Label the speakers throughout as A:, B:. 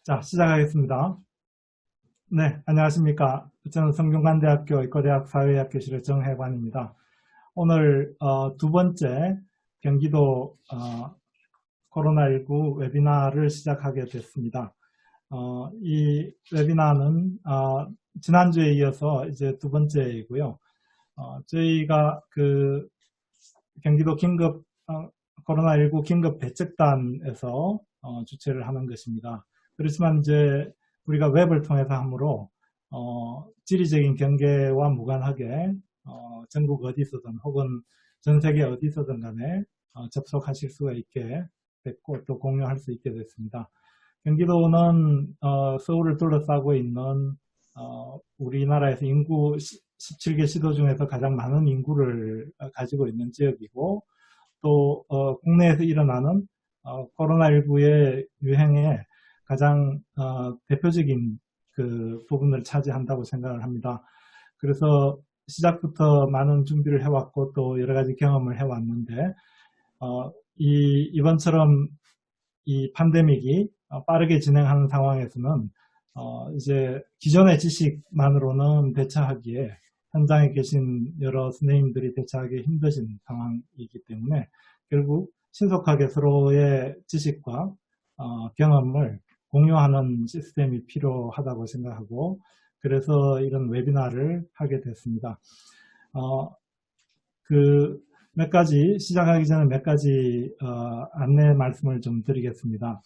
A: 자, 시작하겠습니다. 네, 안녕하십니까. 저는 성균관대학교 의과대학 사회학교실의 정혜관입니다. 오늘 두 번째 경기도 코로나19 웨비나를 시작하게 됐습니다. 이 웨비나는 지난주에 이어서 이제 두 번째이고요. 저희가 그 경기도 긴급 코로나19 긴급 대책단에서 주최를 하는 것입니다. 그렇지만 이제 우리가 웹을 통해서 하므로 지리적인 경계와 무관하게 전국 어디서든 혹은 전 세계 어디서든 간에 접속하실 수가 있게 됐고 또 공유할 수 있게 됐습니다. 경기도는 서울을 둘러싸고 있는 우리나라에서 인구 17개 시도 중에서 가장 많은 인구를 가지고 있는 지역이고 또 국내에서 일어나는 코로나19의 유행에 가장 대표적인 그 부분을 차지한다고 생각을 합니다. 그래서 시작부터 많은 준비를 해왔고 또 여러 가지 경험을 해왔는데 이번처럼 이 팬데믹이 빠르게 진행하는 상황에서는 이제 기존의 지식만으로는 대처하기에 현장에 계신 여러 선생님들이 대처하기 힘드신 상황이기 때문에 결국 신속하게 서로의 지식과 경험을 공유하는 시스템이 필요하다고 생각하고 그래서 이런 웨비나를 하게 됐습니다. 그 몇 가지 시작하기 전에 몇 가지 안내 말씀을 좀 드리겠습니다.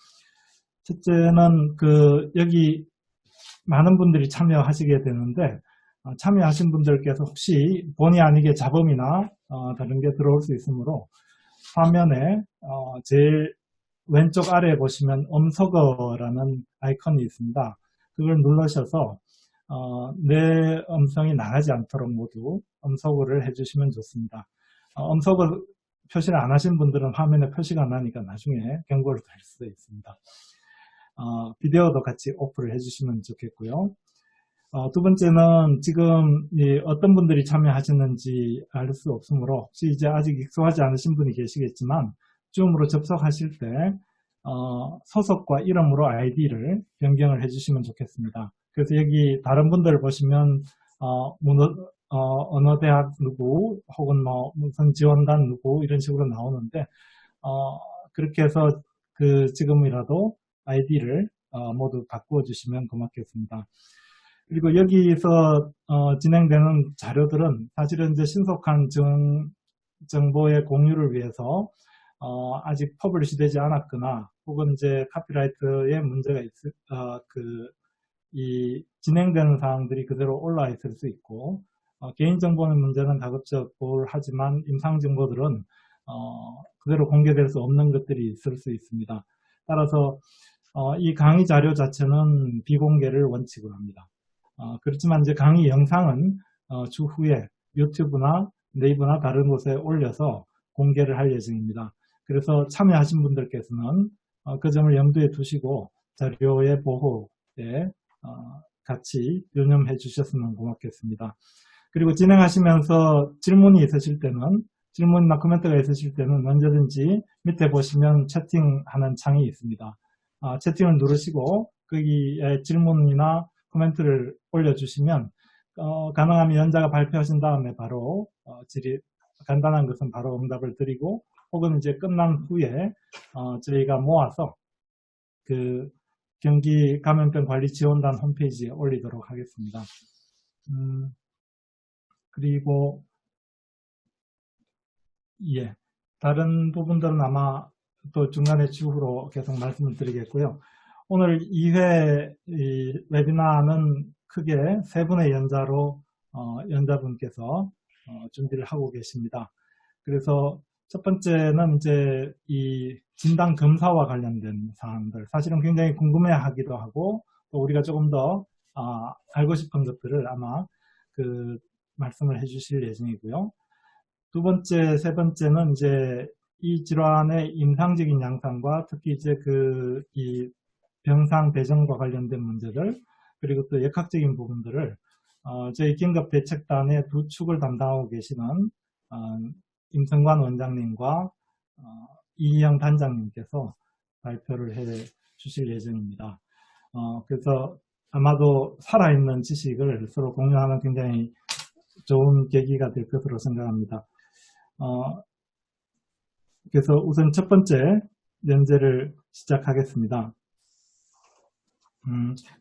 A: 첫째는 여기 많은 분들이 참여하시게 되는데 참여하신 분들께서 혹시 본의 아니게 잡음이나 다른 게 들어올 수 있으므로 화면에 제일 왼쪽 아래에 보시면 음소거라는 아이콘이 있습니다. 그걸 누르셔서 내 음성이 나가지 않도록 모두 음소거를 해주시면 좋습니다. 음소거 표시를 안 하신 분들은 화면에 표시가 안 나니까 나중에 경고를 드릴 수도 있습니다. 비디오도 같이 오프를 해주시면 좋겠고요. 두 번째는 지금 어떤 분들이 참여하셨는지 알 수 없으므로 혹시 이제 아직 익숙하지 않으신 분이 계시겠지만 줌으로 접속하실 때 소속과 이름으로 아이디를 변경을 해주시면 좋겠습니다. 그래서 여기 다른 분들 보시면 어느 대학 누구 혹은 뭐 무슨 지원단 누구 이런 식으로 나오는데 그렇게 해서 지금이라도 아이디를 모두 바꾸어 주시면 고맙겠습니다. 그리고 여기서 진행되는 자료들은 사실은 이제 신속한 정보의 공유를 위해서 아직 퍼블리시 되지 않았거나 혹은 이제 카피라이트에 문제가 이 진행되는 사항들이 그대로 올라와 있을 수 있고 개인정보의 문제는 가급적 보호하지만 임상정보들은 그대로 공개될 수 없는 것들이 있을 수 있습니다. 따라서 이 강의 자료 자체는 비공개를 원칙으로 합니다. 그렇지만 이제 강의 영상은 추후에 유튜브나 네이버나 다른 곳에 올려서 공개를 할 예정입니다. 그래서 참여하신 분들께서는 그 점을 염두에 두시고 자료의 보호에 같이 유념해 주셨으면 고맙겠습니다. 그리고 진행하시면서 질문이 있으실 때는 질문이나 코멘트가 있으실 때는 언제든지 밑에 보시면 채팅하는 창이 있습니다. 채팅을 누르시고 거기에 질문이나 코멘트를 올려주시면 가능하면 연자가 발표하신 다음에 바로 간단한 것은 바로 응답을 드리고 혹은 이제 끝난 후에 저희가 모아서 그 경기 감염병 관리 지원단 홈페이지에 올리도록 하겠습니다. 그리고 예, 다른 부분들은 아마 또 중간에 추후로 계속 말씀을 드리겠고요. 오늘 2회 웨비나는 크게 세 분의 연자로 연자분께서 준비를 하고 계십니다. 그래서 첫 번째는 이제 이 진단 검사와 관련된 사항들, 사실은 굉장히 궁금해하기도 하고 또 우리가 조금 더 알고 싶은 것들을 아마 말씀을 해주실 예정이고요. 두 번째, 세 번째는 이제 이 질환의 임상적인 양상과 특히 이제 이 병상 배정과 관련된 문제들 그리고 또 역학적인 부분들을 저희 긴급대책단의 두 축을 담당하고 계시는 임성관 원장님과 이희영 단장님께서 발표를 해 주실 예정입니다. 그래서 아마도 살아있는 지식을 서로 공유하는 굉장히 좋은 계기가 될 것으로 생각합니다. 그래서 우선 첫 번째 연재를 시작하겠습니다.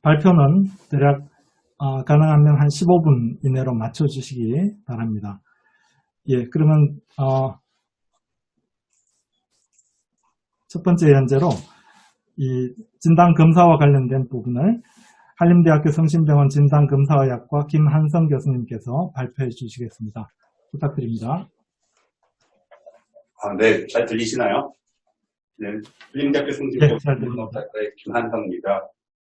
A: 발표는 대략 가능하면 한 15분 이내로 맞춰주시기 바랍니다. 예, 그러면 첫 번째 연재로 이 진단검사와 관련된 부분을 한림대학교 성심병원 진단검사의학과 김한성 교수님께서 발표해 주시겠습니다. 부탁드립니다.
B: 네, 잘 들리시나요? 네, 한림대학교 성심병원의 김한성입니다.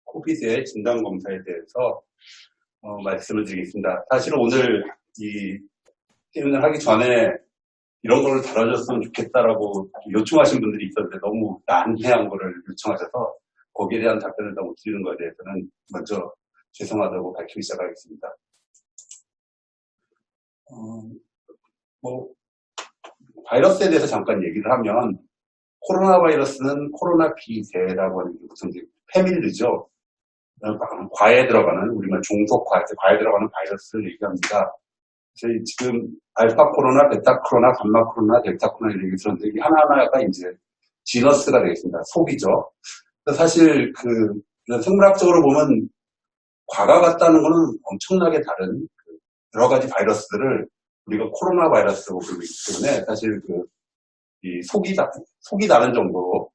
B: 코비드의 진단검사에 대해서 말씀을 드리겠습니다. 사실 오늘 이 세미나를 하기 전에 이런 걸 다뤄줬으면 좋겠다라고 요청하신 분들이 있었는데 너무 난해한 거를 요청하셔서 거기에 대한 답변을 다 못 드리는 것에 대해서는 먼저 죄송하다고 밝히기 시작하겠습니다. 바이러스에 대해서 잠깐 얘기를 하면 코로나 바이러스는 코로나 비대라고 하는 게 무슨 패밀리죠. 과에 들어가는 우리말 종속과에 들어가는 바이러스를 얘기합니다. 저희 지금 알파 코로나, 베타 코로나, 감마 코로나, 델타 코로나 이런 얘기 들었는데 이게 하나하나가 이제 지너스가 되겠습니다. 속이죠. 사실 생물학적으로 보면 과가 같다는 거는 엄청나게 다른 여러 가지 바이러스들을 우리가 코로나 바이러스라고 부르기 때문에 사실 이 속이 다른 정도로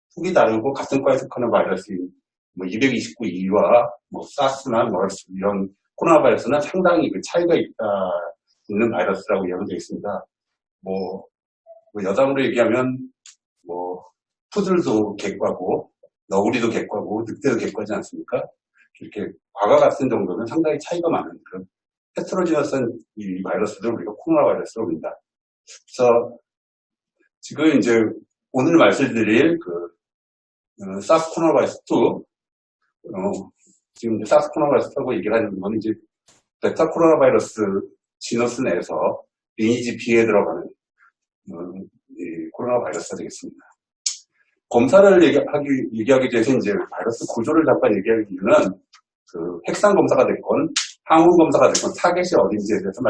B: 속이 다르고 같은 과에 속하는 바이러스인 229E와 사스나 머스 이런 코로나 바이러스는 상당히 차이가 있는 바이러스라고 이야기가 되어 있습니다. 여담으로 얘기하면 푸들도 객과고 너구리도 객과고 늑대도 객과지 않습니까? 이렇게 과가 같은 정도는 상당히 차이가 많은 그런 헤테로지너스한 이 바이러스들을 우리가 코로나 바이러스로 부른다. 그래서 지금 이제 오늘 말씀드릴 사스 코로나 바이러스 2 지금 사스 코로나 바이러스 2라고 얘기를 하는 건 이제 베타 코로나 바이러스 지너스 내에서 리니지 B에 들어가는 이 코로나 바이러스가 되겠습니다. 검사를 얘기하기 전에 이제 바이러스 구조를 잠깐 얘기하기 이유는 핵산 검사가 됐건 항원 검사가 됐건 타겟이 어딘지에 대해서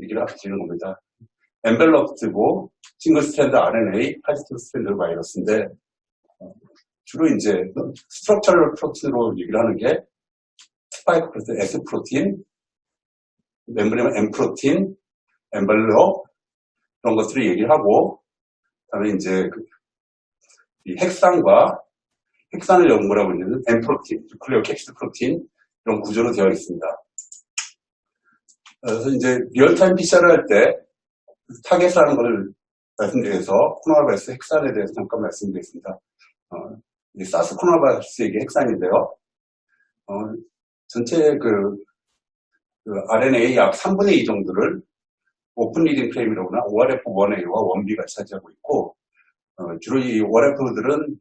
B: 얘기를 드리는 겁니다. 엔벨롭트고 싱글 스트랜드 RNA, 파지티브 스트랜드 바이러스인데 주로 이제 스트럭처럴 프로틴으로 얘기를 하는 게 스파이크 프로틴, S 프로틴, 멤브레인 M 프로틴, 엔벨롭 이런 것들을 얘기를 하고 그다음에 이제 이 핵산을 연구하고 있는 M 프로틴, 뉴클레오 캡시드 프로틴 이런 구조로 되어 있습니다. 그래서 이제 리얼타임 PCR을 할 때 타겟을 하는 것을 말씀드려서 코로나 바이러스 핵산에 대해서 잠깐 말씀드리겠습니다. 사스 코로나 바이러스의 핵산인데요. 전체 RNA 약 3분의 2 정도를 오픈 리딩 프레임이라거나 ORF1A와 1B가 차지하고 있고, 주로 이 ORF들은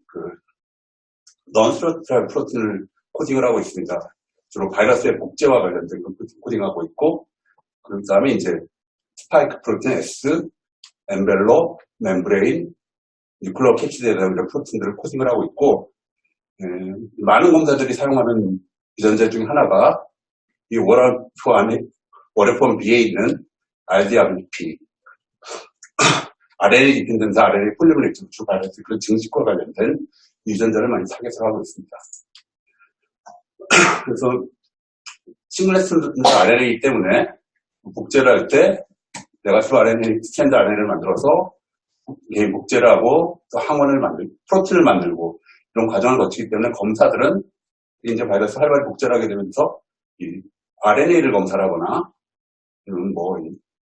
B: non-structural 프로틴을 코딩을 하고 있습니다. 주로 바이러스의 복제와 관련된 걸 코딩하고 있고, 그 다음에 이제 스파이크 프로틴 S, 엔벨롭, 멤브레인, 뉴클레오 캡시드에 대한 프로틴들을 코딩을 하고 있고, 많은 검사들이 사용하는 유전자 중에 하나가 이 ORF1B에 있는 RDRP, RNA 디펜던트 RNA 폴리메레이즈 주 바이러스 그런 증식과 관련된 유전자를 많이 타겟을 하고 있습니다. 그래서 싱글 스트랜드 RNA이기 때문에 복제를 할 때 네가티브 RNA, 스트랜드 RNA를 만들어서 복제를 하고 또 항원을 만들고 프로틴을 만들고 이런 과정을 거치기 때문에 검사들은 이제 바이러스 활발히 복제를 하게 되면서 이 RNA를 검사하거나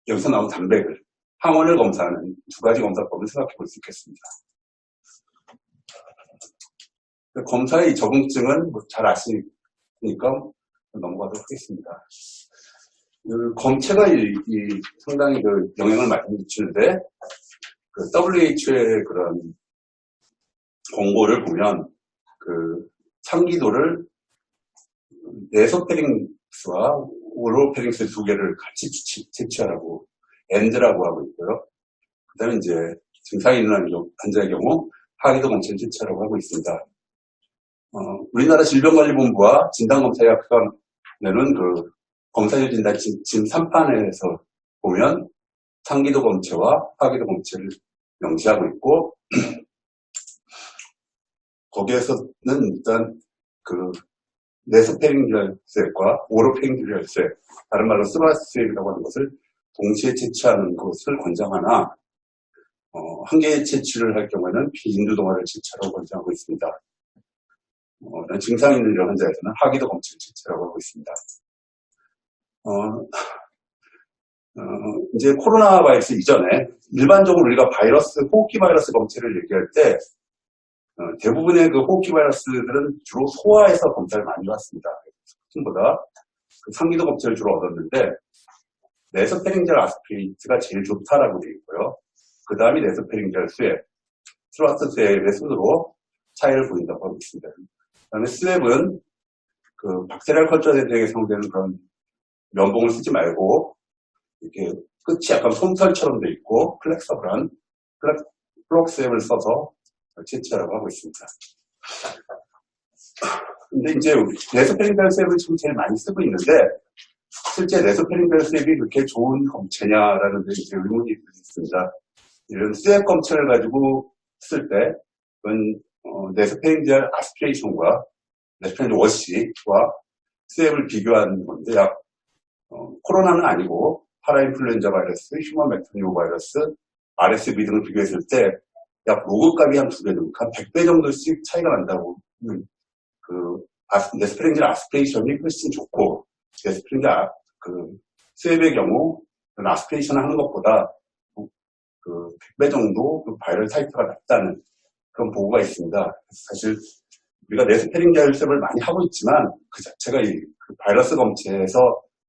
B: 여기서 나온 단백을 항원을 검사하는 두 가지 검사법을 생각해 볼 수 있겠습니다. 검사의 적응증은 잘 아시니까 넘어가도록 하겠습니다. 검체가 상당히 영향을 많이 미치는데 WHO의 그런 공고를 보면 상기도를 네소페링스와 오로페링스 두 개를 같이 채취하라고 엔드라고 하고 있고요. 그 다음에 이제 증상이 일어나는 환자의 경우 하기도 검체를 채취하라고 하고 있습니다. 우리나라 질병관리본부와 진단검사의학회가 내는 그 검사율 진단 지금 3판에서 보면 상기도 검체와 하기도 검체를 명시하고 있고, 거기에서는 일단 그 네소페린겔수액과 오로페린겔수액, 다른 말로 스바스수액이라고 하는 것을 동시에 채취하는 것을 권장하나, 한 개의 채취를 할 경우에는 비인두동화를 채취하라고 권장하고 있습니다. 증상 있는 이런 환자에서는 하기도 검체를 채취하라고 하고 있습니다. 이제 코로나 바이러스 이전에 일반적으로 우리가 바이러스, 호흡기 바이러스 검체를 얘기할 때 대부분의 그 호흡기 바이러스들은 주로 소아에서 검사를 많이 해왔습니다. 보다 그 상기도 검체를 주로 얻었는데 네소페린겔 아스피레이트가 제일 좋다라고 되어 있고요. 그 다음이 네소페린겔 수액, 스루아트 수액의 순으로 차이를 보인다고 하고 있습니다. 그 다음에 스웹은 그 박테리얼 컬처에 대해 사용되는 그런 면봉을 쓰지 말고 이렇게 끝이 약간 솜털처럼 되어 있고 플렉서블한 플럭스웹을 써서 채취하라고 하고 있습니다. 근데 이제 네소페린겔 수액을 지금 제일 많이 쓰고 있는데 실제 네소페린겔 수액이 그렇게 좋은 검체냐라는 데 이제 의문이 있습니다. 이런 수액 검체를 가지고 쓸 때 그건 네소페린겔 아스피레이션과 네소페린겔 워시와 수액을 비교하는 건데 코로나는 아니고 파라인플루엔자 바이러스, 휴먼 메타니오 바이러스, RSV 등을 비교했을 때 약 로그값이 한 2배 정도, 한 100배 정도씩 차이가 난다고. 네스프렌겔 아스피레이션이 훨씬 좋고, 네스프렌겔 수액의 경우, 아스피레이션 하는 것보다 100배 정도 바이럴 타이트가 낮다는 그런 보고가 있습니다. 사실 우리가 네스페린겔 수액을 많이 하고 있지만 그 자체가 그 바이러스 검체에서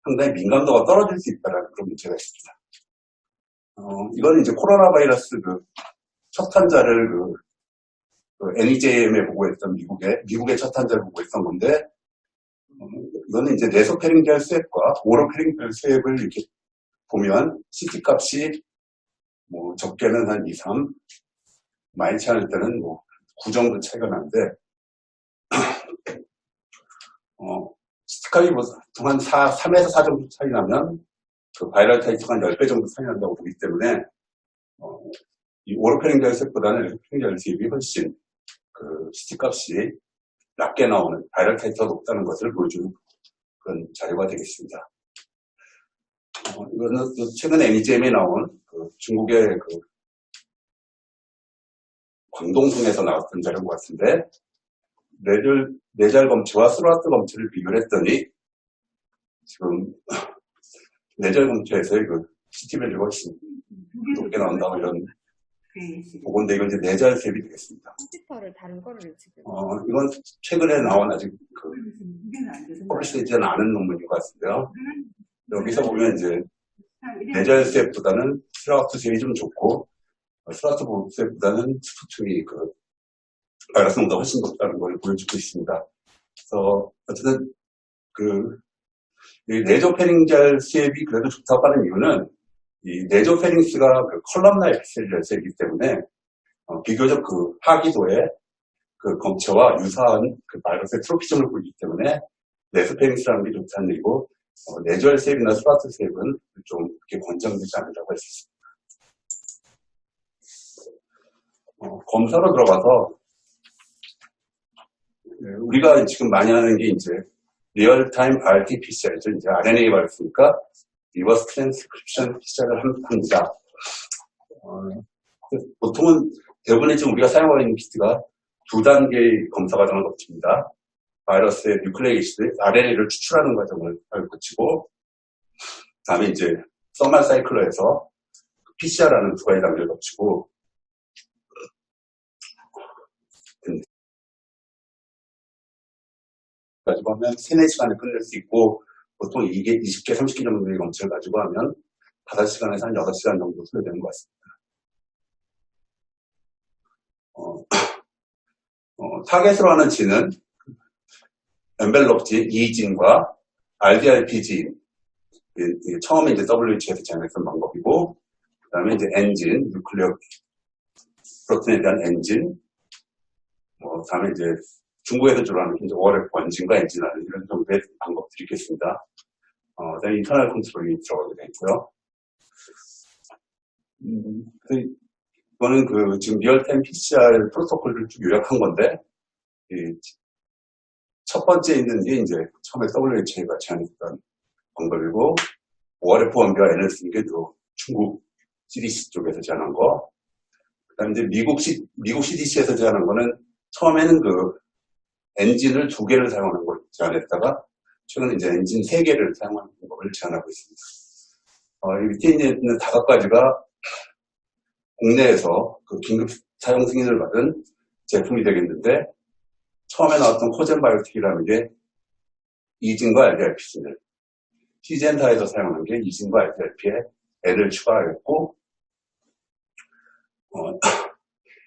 B: 상당히 민감도가 떨어질 수 있다는 그런 문제가 있습니다. 이거는 이제 코로나 바이러스 첫 환자를 NEJM에 보고했던 미국의 첫 환자를 보고했던 건데, 이거는 이제 네소페린겔 수액과 오로페린겔 수액을 이렇게 보면 CT 값이 뭐 적게는 한 2, 3, 많지 않을 때는 뭐 9 정도 차이가 나는데, CT 값이 보통 한 3에서 4 정도 차이 나면 그 바이럴 타이트가 한 10배 정도 차이 난다고 보기 때문에, 이 오로페린겔 수액보다는 네소페린겔 수액이 훨씬 그 CT 값이 낮게 나오는 바이럴 타이트가 높다는 것을 보여주는 그런 자료가 되겠습니다. 이거는 최근 NEJM에 나온 중국의 광동성에서 나왔던 자료인 것 같은데, 뇌절 검체와 스루아트 검체를 비교를 했더니 지금 뇌절 검체에서의 CT 밸류가 훨씬 높게 나온다고 이런 보건데, 이건 이제 뇌절 수액이 되겠습니다.
C: 컴퓨터를 다른 거를 지금.
B: 이건 최근에 나온 아직 퍼블리시되지는 않은 논문인 것 같은데요. 여기서 보면 이제 뇌절 수액보다는 스루아트 수액이 좀 좋고, 스루아트 수액보다는 스푸트미 바이러스 농도가 훨씬 높다는 걸 보여주고 있습니다. 그래서 어쨌든 이 네조페린겔 수액이 그래도 좋다고 하는 이유는 이 네조페린스가 컬럼나 에피셀 열쇠이기 때문에 비교적 하기도의 검체와 유사한 바이러스의 트로피즘을 보이기 때문에 네소페린스라는 게 좋다는 얘기고, 네조엘 수액이나 스루아트 수액은 좀 그렇게 권장되지 않는다고 할 수 있습니다. 검사로 들어가서 우리가 지금 많이 하는 게 이제 리얼타임 RT-PCR이죠. 이제 RNA 바이러스니까 리버스 트랜스크립션 PCR을 합니다. 보통은 대부분의 지금 우리가 사용하고 있는 키트가 2단계의 검사 과정을 거칩니다. 바이러스의 뉴클레이크 애시드, RNA를 추출하는 과정을 거치고, 다음에 이제 서말 사이클러에서 PCR하는 2가지 단계를 거치고, 가지고 하면 3, 4시간에 끝낼 수 있고, 보통 이게 20개, 30개 정도의 검체를 가지고 하면 5시간에서 한 6시간 정도 소요되는 것 같습니다. 타겟으로 하는 진은 엔벨롭 진, E진과 RDRP 진, 처음에 이제 WH에서 제안했던 방법이고, 그 다음에 이제 N진, 뉴클리어 프로틴에 대한 N진, 그 다음에 이제 중국에서 주로 하는 이제 ORF 원진과 엔진하는 이런 정도의 방법들이 있겠습니다. 그다음에 인터널 컨트롤이 들어가게 되어 있고요. 이거는 지금 리얼타임 PCR 프로토콜을 쭉 요약한 건데, 첫 번째 있는 게 이제 처음에 WHA가 제안했던 방법이고, ORF 원비와 NL 쓰는 게 중국 CDC 쪽에서 제안한 거. 그 다음에 이제 미국 CDC에서 제안한 거는 처음에는 엔진을 2개를 사용하는 걸 제안했다가, 최근에 이제 엔진 3개를 사용하는 방법을 제안하고 있습니다. 이 밑에 있는 5가지가 국내에서 긴급 사용 승인을 받은 제품이 되겠는데, 처음에 나왔던 코젠바이오틱이라는 게 이진과 LDRP진을, 시젠타에서 사용하는 게 이진과 LDRP에 N을 추가하였고,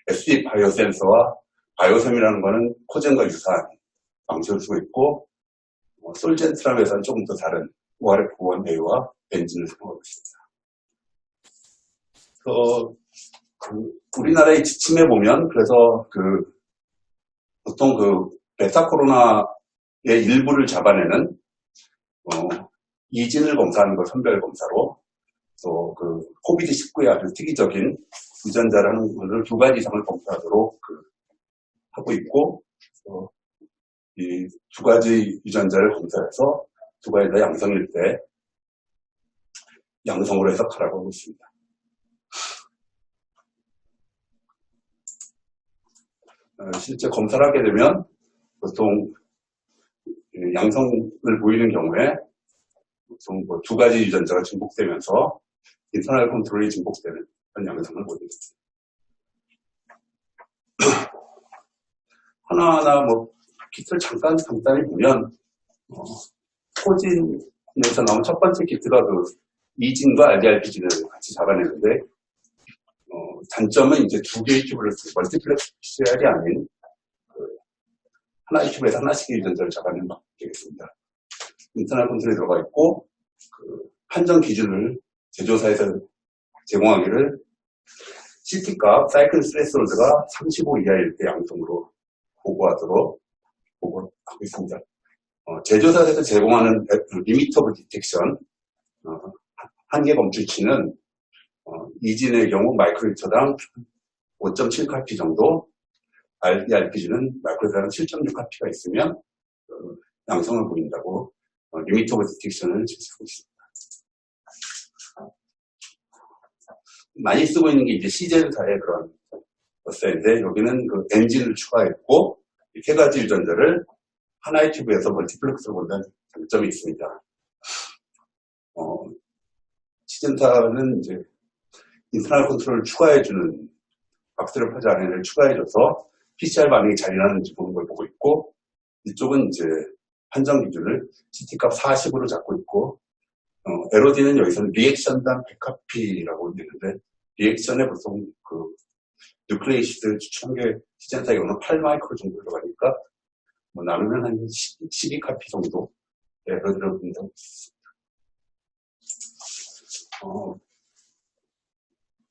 B: SD 바이오센서와 바이오셈이라는 거는 코젠과 유사한 방식을 쓰고 있고, 솔젠트라는 회사는 조금 더 다른 ORF1 배유와 벤진을 사용하고 있습니다. 우리나라의 지침에 보면, 그래서 보통 베타 코로나의 일부를 잡아내는, 이진을 검사하는 거 선별 검사로, 또 코비드19의 아주 특이적인 유전자라는 것을 2가지 이상을 검사하도록 하고 있고, 이 2가지 유전자를 검사해서 2가지 다 양성일 때 양성으로 해석하라고 하고 있습니다. 실제 검사를 하게 되면 보통 양성을 보이는 경우에 보통 2가지 유전자가 증폭되면서 인터널 컨트롤이 증폭되는 그런 양성을 보이게 됩니다. 하나하나 키트를 간단히 보면 코진에서 나온 첫 번째 키트가 이진과 RDRP진을 같이 잡아내는데 단점은 이제 2개의 큐브를 쓰고 멀티플렉스 PCR이 아닌 하나의 큐브에서 하나씩의 유전자를 잡아내는 방법이 되겠습니다. 인터널 컨트롤이 들어가 있고 판정 기준을 제조사에서 제공하기를 CT값, 사이클 스레스홀드가 35 이하일 때 양성으로 보고하고 있습니다. 제조사에서 제공하는 리미트 오브 디텍션 한계 검출치는 이진의 경우 마이크로리터당 5.7카피 정도, RDRPG는 마이크로리터당 7.6카피가 있으면 양성을 보인다고 리미트 오브 디텍션을 제시하고 있습니다. 많이 쓰고 있는 게 이제 시젠사의 그런 버스인데, 여기는 엔진을 추가했고, 이 3가지 유전자를 하나의 튜브에서 멀티플렉스로 본다는 장점이 있습니다. 시젠사는 이제 인터널 컨트롤을 추가해주는, 박스를 파지 안에를 추가해줘서 PCR 반응이 잘 일어나는지 보는 걸 보고 있고, 이쪽은 이제 판정 기준을 CT값 40으로 잡고 있고, LOD는 여기서는 리액션당 100카피라고 있는데, 리액션에 보통 뉴클레이시드 추천계 시젠사의 경우는 8마이크로 정도 들어가니까, 나누면 한 12카피 정도 LOD를 본다고 있습니다.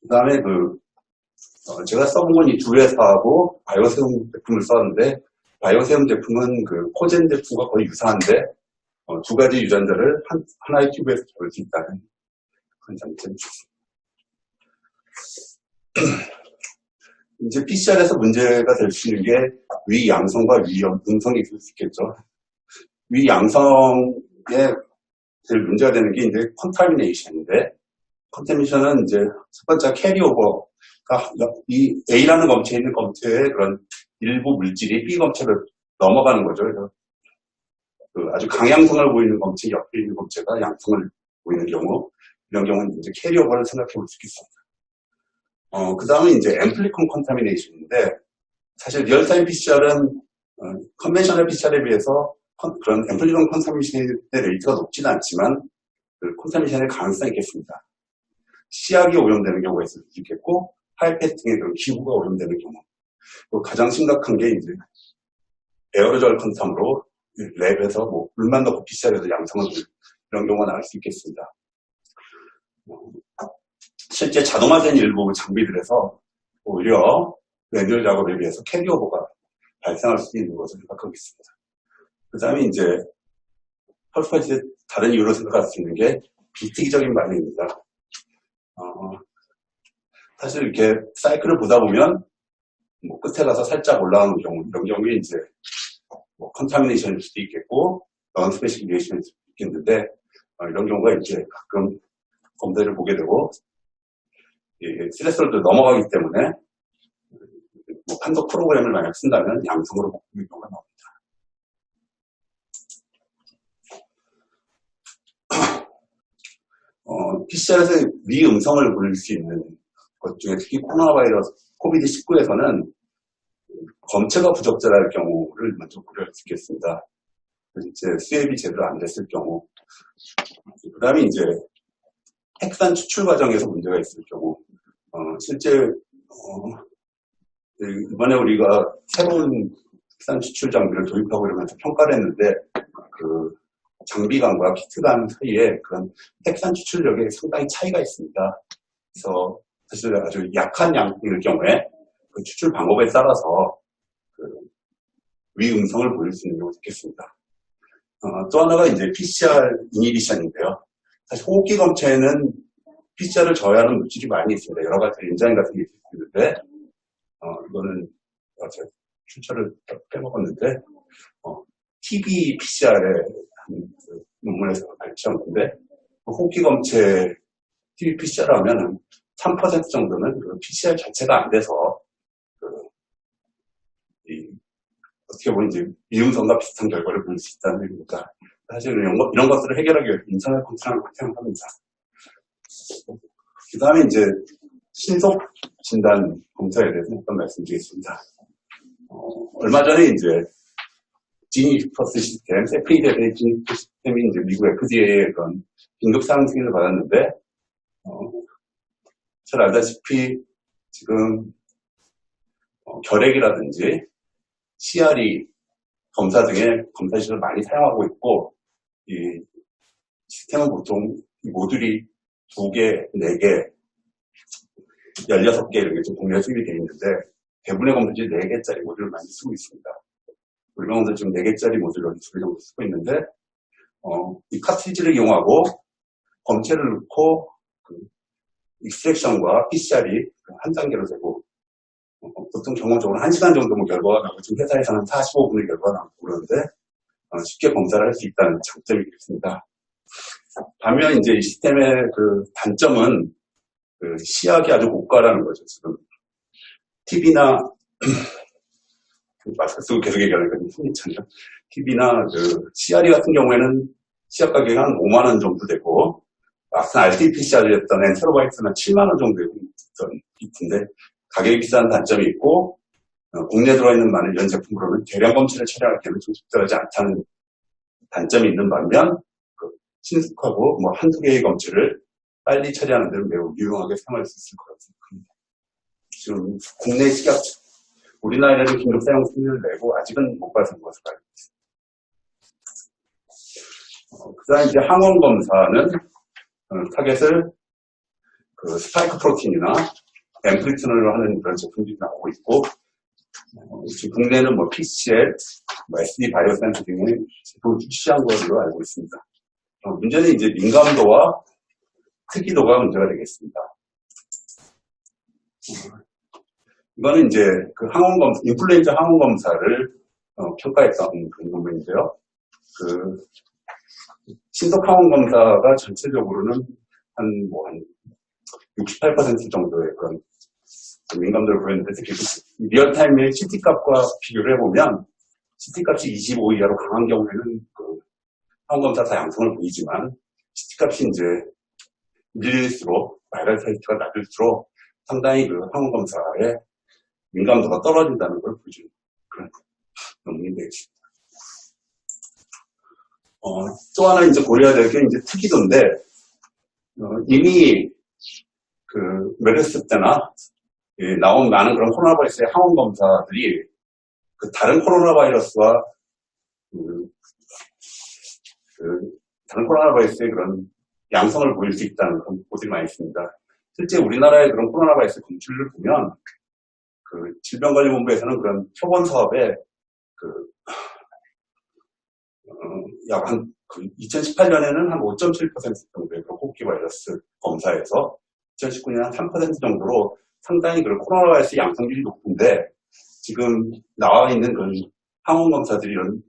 B: 그 다음에 제가 써본 건 이 2회사하고 바이오세움 제품을 썼는데, 바이오세움 제품은 코젠 제품과 거의 유사한데, 2가지 유전자를 하나의 튜브에서 잡을 수 있다는 그런 장점이 있습니다. 이제 PCR에서 문제가 될 수 있는 게 위양성과 위음성이 있을 수 있겠죠. 위양성에 제일 문제가 되는 게 이제 컨타미네이션인데, 컨타미네이션은 이제 첫 번째 캐리오버가 이 A라는 검체에 있는 검체의 그런 일부 물질이 B 검체를 넘어가는 거죠. 그래서 아주 강양성을 보이는 검체 옆에 있는 검체가 양성을 보이는 경우, 이런 경우는 이제 캐리오버를 생각해 볼 수 있겠습니다. 그 다음에 이제 앰플리콘 컨타미네이션인데, 사실 리얼타임 PCR은 컨벤셔널 PCR에 비해서 그런 앰플리콘 컨타미네이션의 레이트가 높지는 않지만 컨타미네이션의 가능성이 있겠습니다. 시약이 오염되는 경우가 있을 수 있겠고, 파이펫 등의 그런 기구가 오염되는 경우, 또 가장 심각한 게 이제 에어로졸 컨텀으로 랩에서 물만 넣고 PCR에서 양성을 보이는 이런 경우가 나올 수 있겠습니다. 실제 자동화된 일부 장비들에서 오히려 매뉴얼 작업에 비해서 캐리오버가 발생할 수 있는 것을 생각하고 있습니다. 그 다음에 이제 펄스파이트의 다른 이유로 생각할 수 있는 게 비특이적인 반응입니다. 사실 이렇게 사이클을 보다 보면 뭐 끝에 가서 살짝 올라오는 경우, 이런 경우에 이제 뭐 컨타미네이션일 수도 있겠고, non-specification일 수도 있겠는데, 이런 경우가 이제 가끔 검사를 보게 되고, 스레스홀도 넘어가기 때문에, 뭐 판독 프로그램을 만약 쓴다면 양성으로 바꾸는 경우가 나옵니다. PCR에서 미음성을 보일 수 있는 것 중에 특히 코로나 바이러스, 코비드-19에서는 검체가 부적절할 경우를 먼저 고려할 수 있겠습니다. 이제 수액이 제대로 안 됐을 경우. 그 다음에 이제 핵산 추출 과정에서 문제가 있을 경우. 실제, 이번에 우리가 새로운 핵산 추출 장비를 도입하고 이러면서 평가를 했는데, 그 장비관과 키트관 사이에 그런 핵산 추출력에 상당히 차이가 있습니다. 그래서 사실 아주 약한 양일 경우에 그 추출 방법에 따라서 그 위음성을 보일 수 있는 경우가 있겠습니다. 또 하나가 이제 PCR 이니비션인데요. 사실 호흡기 검체에는 PCR을 저해하는 물질이 많이 있습니다. 여러 가지 엔자임 같은 게 있는데, 이거는 제가 출처를 빼먹었는데, TB PCR의 그 논문에서 발표한 건데, 호흡기 검체 TB PCR 하면은 3% 정도는 그 PCR 자체가 안 돼서, 어떻게 보면 이제 미음성과 비슷한 결과를 보일 수 있다는 얘기입니다. 사실 이런 것들을 해결하기 위해 인터넷 검사를 생각합니다. 그 다음에 이제 신속 진단 검사에 대해서 한번 말씀드리겠습니다. 얼마 전에 이제 지니퍼스 시스템, 세프리드의 지니퍼스 시스템이 이제 미국 FDA의 그런 긴급 사항 승인을 받았는데, 잘 알다시피 지금 결핵이라든지 CRE 검사 등의 검사 시설을 많이 사용하고 있고, 이 시스템은 보통 이 모듈이 2개, 4개, 16개 이렇게 좀 공유해 수입이 되어 있는데, 대부분의 검사들이 4개짜리 모듈을 많이 쓰고 있습니다. 우리 병원도 지금 4개짜리 모듈을 2개 정도 쓰고 있는데, 이 카트리지를 이용하고 검체를 넣고 그 익스트랙션과 PCR이 한 단계로 되고, 보통 경험적으로 1시간 정도 결과가 나고, 지금 회사에서는 45분의 결과가 나고 그러는데, 쉽게 검사를 할 수 있다는 장점이 있습니다. 반면 이제 이 시스템의 그 단점은 그 시약이 아주 고가라는 거죠. 지금 TV나 마스크 쓰고 계속 얘기하니까 좀 손이 차네요. TV나 그 CRE 같은 경우에는 시약 가격이 한 5만 원 정도 되고, 막상 RT-PCR이었던 엔테로바이트는 7만 원 정도 있던 비트인데, 가격이 비싼 단점이 있고, 국내에 들어있는 많은 이런 제품으로는 대량 검체를 처리할 때는 좀 적절하지 않다는 단점이 있는 반면, 신속하고 뭐 한두 개의 검체를 빨리 처리하는 데는 매우 유용하게 사용할 수 있을 거라고 생각합니다. 지금 국내 식약, 우리나라에는 긴급 사용 승인을 내고 아직은 못 발생한 것으로 알고 있습니다. 그 다음에 이제 항원 검사는 타겟을 그 스파이크 프로틴이나 앰플리트널로 하는 그런 제품들이 나오고 있고, 지금 국내는 뭐 PCL, 뭐 SD 바이오센스 등의 제품을 출시한 것으로 알고 있습니다. 문제는 이제 민감도와 특이도가 문제가 되겠습니다. 이거는 이제 그 항원검사, 인플루엔자 항원검사를 평가했던 그런 논문인데요. 그 신속 항원검사가 전체적으로는 한 68% 정도의 그런 민감도를 보였는데, 특히 리얼타임의 CT 값과 비교를 해보면 CT 값이 25 이하로 강한 경우에는 그 항원검사 다 양성을 보이지만, CT 값이 이제 밀릴수록, 바이럴 사이트가 낮을수록 상당히 그 항원검사의 민감도가 떨어진다는 걸 보여주는 그런 논문이 되겠습니다. 또 하나 이제 고려해야 될 게 이제 특이도인데, 이미 그 메르스 때나 나온 많은 그런 코로나 바이러스의 항원검사들이 그 다른 코로나 바이러스와 다른 코로나 바이러스의 그런 양성을 보일 수 있다는 그런 보고들이 많이 있습니다. 실제 우리나라의 그런 코로나 바이러스 검출을 보면 그 질병관리본부에서는 그런 표본 사업에 약 2018년에는 한 5.7% 정도의 호흡기 바이러스 검사에서 2019년 한 3% 정도로 상당히 코로나 바이러스 양성률이 높은데 지금 나와 있는 항원 검사들이 이런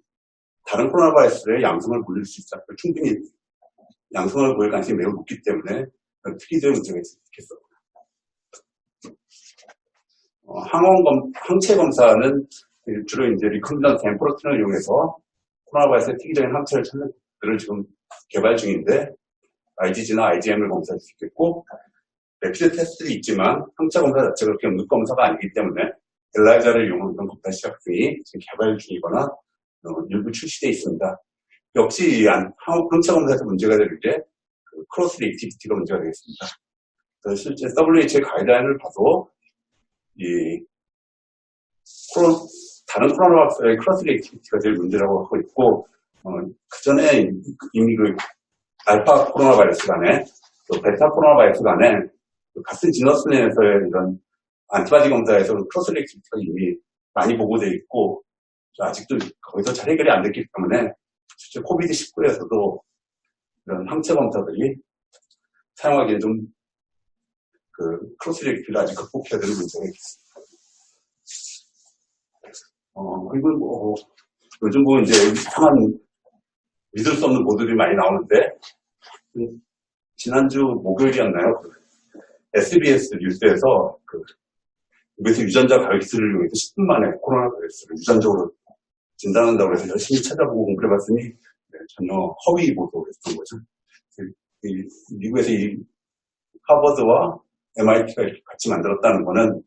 B: 다른 코로나 바이러스의 양성을 보일 수 있다. 충분히 양성을 보일 가능성이 매우 높기 때문에 특이도의 문제가 있겠어. 항체 검사는 주로 이제 리컨비넌트 앰프로틴을 이용해서 코로나 바이러스의 특이적인 항체를 찾는 것들을 지금 개발 중인데 IgG나 IgM을 검사할 수 있겠고 랩피드 테스트도 있지만 항체 검사 자체가 그렇게 응급 검사가 아니기 때문에 엘라이자를 이용한 그런 검사 시작 등이 지금 개발 중이거나 일부 출시되어 있습니다. 역시 이 항체 검사에서 문제가 되는 게 크로스 리액티비티가 문제가 되겠습니다. 그래서 실제 WHO의 가이드라인을 봐도 다른 코로나 바이러스의 크로스 리액티비티가 제일 문제라고 하고 있고 그 전에 이미 알파 코로나 바이러스 간에 또 베타 코로나 바이러스 간에 같은 지너스 내에서의 이런 안티바디 검사에서 크로스 리액티비티가 이미 많이 보고되어 있고 아직도 거기서 잘 해결이 안 됐기 때문에 실제 코비드19에서도 이런 항체 검사들이 사용하기에 좀 크로스 리액티비티를 아직 극복해야 되는 문제가 있습니다. 그리고 요즘 이제 이상한 믿을 수 없는 보도들이 많이 나오는데 지난주 목요일이었나요? SBS 뉴스에서 여기서 유전자 가위기술을 이용해서 10분 만에 코로나 바이러스를 유전적으로 진단한다고 해서 열심히 찾아보고 공부를 해봤으니 전혀 허위 보도였던 거죠. 미국에서 이 하버드와 MIT가 이렇게 같이 만들었다는 거는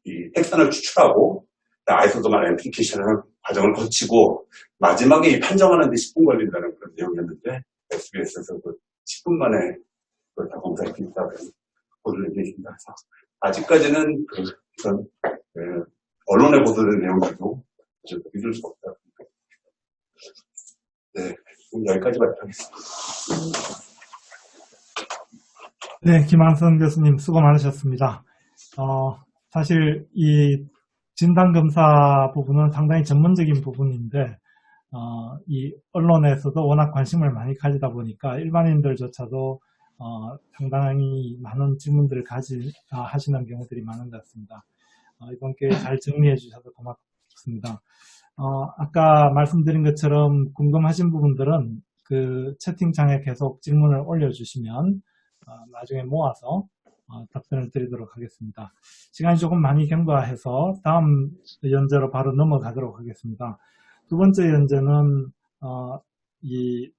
B: 이 핵산을 추출하고 아이소도말 앰플리케이션을 과정을 거치고 마지막에 이 판정하는 데 10분 걸린다는 그런 내용이었는데 SBS에서 10분 만에 그걸 다 검사할 수 있다고 보도를 해주십니다. 그래서 아직까지는 그런 언론에 보도된 내용들도 믿을 수 없다. 네, 여기까지 발표하겠습니다.
A: 네, 김한선 교수님 수고 많으셨습니다. 사실 이 진단검사 부분은 상당히 전문적인 부분인데 이 언론에서도 워낙 관심을 많이 가지다 보니까 일반인들조차도 상당히 많은 질문들을 하시는 경우들이 많은 것 같습니다. 이번 기회에 잘 정리해 주셔서 고맙습니다. 아까 말씀드린 것처럼 궁금하신 부분들은 그 채팅창에 계속 질문을 올려주시면 나중에 모아서 답변을 드리도록 하겠습니다. 시간이 조금 많이 경과해서 다음 연재로 바로 넘어가도록 하겠습니다. 두 번째 연재는 이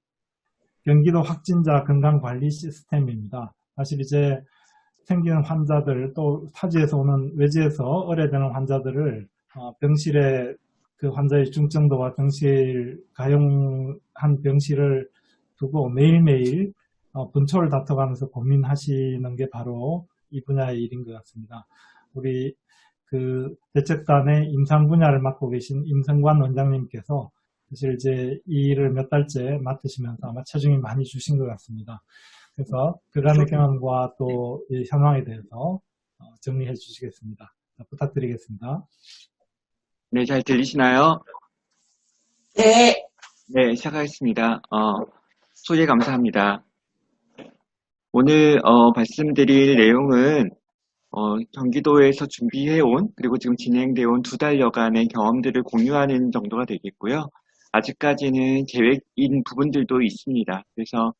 A: 경기도 확진자 건강관리 시스템입니다. 사실 이제 생기는 환자들 또 타지에서 오는 외지에서 의뢰되는 환자들을 병실에 그 환자의 중증도와 가용한 병실을 두고 매일매일 분초를 다퉈가면서 고민하시는 게 바로 이 분야의 일인 것 같습니다. 우리 그 대책단의 임상 분야를 맡고 계신 임성관 원장님께서 사실 이제 이 일을 몇 달째 맡으시면서 아마 체중이 많이 주신 것 같습니다. 그래서 그간의 경험과 또 이 현황에 대해서 정리해 주시겠습니다. 부탁드리겠습니다.
D: 네, 잘 들리시나요?
E: 네.
D: 네, 시작하겠습니다. 소개 감사합니다. 오늘 말씀드릴 내용은 경기도에서 준비해온 그리고 지금 진행되어 온 2달여간의 경험들을 공유하는 정도가 되겠고요. 아직까지는 계획인 부분들도 있습니다. 그래서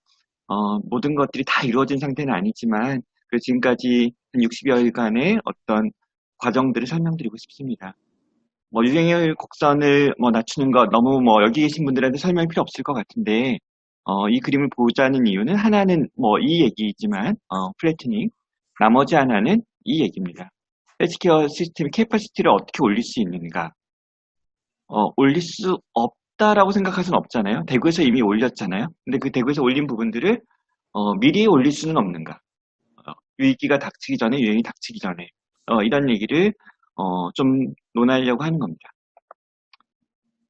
D: 모든 것들이 다 이루어진 상태는 아니지만 지금까지 한 60여일간의 어떤 과정들을 설명드리고 싶습니다. 유행열 곡선을 낮추는 것 너무 여기 계신 분들한테 설명이 필요 없을 것 같은데 이 그림을 보자는 이유는 하나는 이 얘기이지만 플래트닝, 나머지 하나는 이 얘기입니다. 헬스케어 시스템의 캐퍼시티를 어떻게 올릴 수 있는가? 올릴 수 없다라고 생각할 수는 없잖아요. 대구에서 이미 올렸잖아요. 근데 그 대구에서 올린 부분들을 미리 올릴 수는 없는가? 위기가 닥치기 전에, 유행이 닥치기 전에 이런 얘기를 좀 논하려고 하는 겁니다.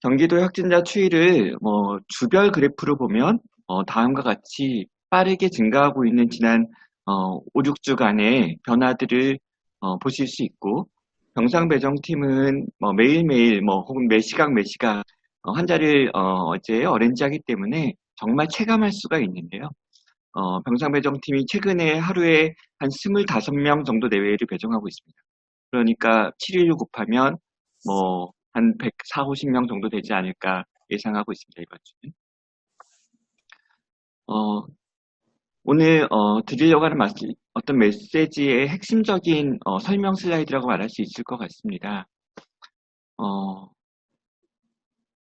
D: 경기도의 확진자 추이를 주별 그래프로 보면 다음과 같이 빠르게 증가하고 있는 지난 5, 6주간의 변화들을 보실 수 있고 병상 배정팀은 매일매일 혹은 매 시각 매 시각 환자를 어제 어렌지하기 때문에 정말 체감할 수가 있는데요. 병상 배정팀이 최근에 하루에 한 25명 정도 내외를 배정하고 있습니다. 그러니까 7일로 곱하면 한 140, 50명 정도 되지 않을까 예상하고 있습니다. 이번 주는. 오늘 드리려고 하는 어떤 메시지의 핵심적인 설명 슬라이드라고 말할 수 있을 것 같습니다.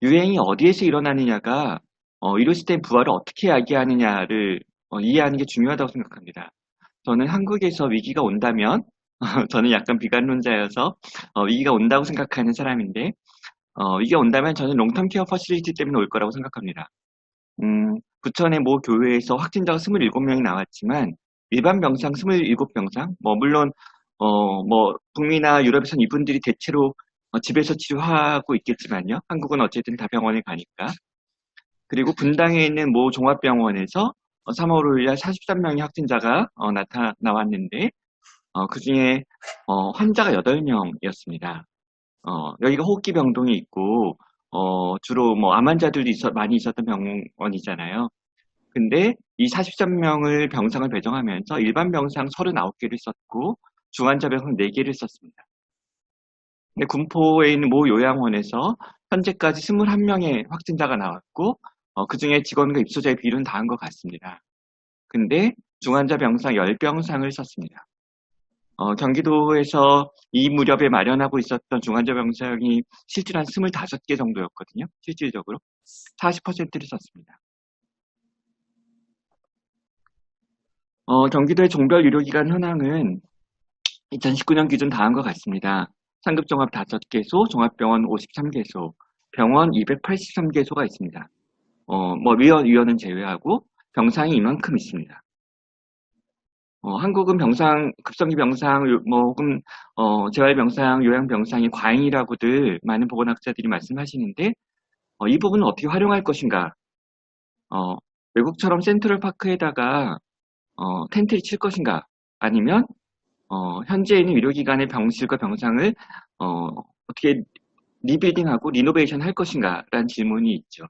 D: 유행이 어디에서 일어나느냐가 의료시스템 부활을 어떻게 야기하느냐를 이해하는 게 중요하다고 생각합니다. 저는 한국에서 위기가 온다면 저는 약간 비관론자여서 위기가 온다고 생각하는 사람인데 위기가 온다면 저는 롱텀 케어 퍼실리티 때문에 올 거라고 생각합니다. 부천의 모 교회에서 확진자가 27명이 나왔지만 일반 병상 27병상 물론 북미나 유럽에서는 이분들이 대체로 집에서 치료하고 있겠지만요. 한국은 어쨌든 다 병원에 가니까. 그리고 분당에 있는 모 종합병원에서 3월 5일날 43명의 확진자가 나왔는데 그 중에 환자가 8명이었습니다. 여기가 호흡기 병동이 있고 주로 암 환자들도 많이 있었던 병원이잖아요. 근데 이 43명을 병상을 배정하면서 일반 병상 39개를 썼고 중환자 병상 4개를 썼습니다. 근데 군포에 있는 모 요양원에서 현재까지 21명의 확진자가 나왔고 그 중에 직원과 입소자의 비율은 다한 것 같습니다. 근데 중환자 병상 10병상을 썼습니다. 경기도에서 이 무렵에 마련하고 있었던 중환자 병상이 실제로 한 25개 정도였거든요. 실질적으로 40%를 썼습니다. 경기도의 종별 의료기관 현황은 2019년 기준 다한 것 같습니다. 상급종합 5개소, 종합병원 53개소, 병원 283개소가 있습니다. 위원은 제외하고 병상이 이만큼 있습니다. 한국은 급성기 병상, 혹은 재활병상, 요양병상이 과잉이라고들 많은 보건학자들이 말씀하시는데 이 부분은 어떻게 활용할 것인가? 외국처럼 센트럴파크에다가 텐트를 칠 것인가? 아니면 현재 있는 의료기관의 병실과 병상을 어떻게 리빌딩하고 리노베이션 할 것인가? 라는 질문이 있죠.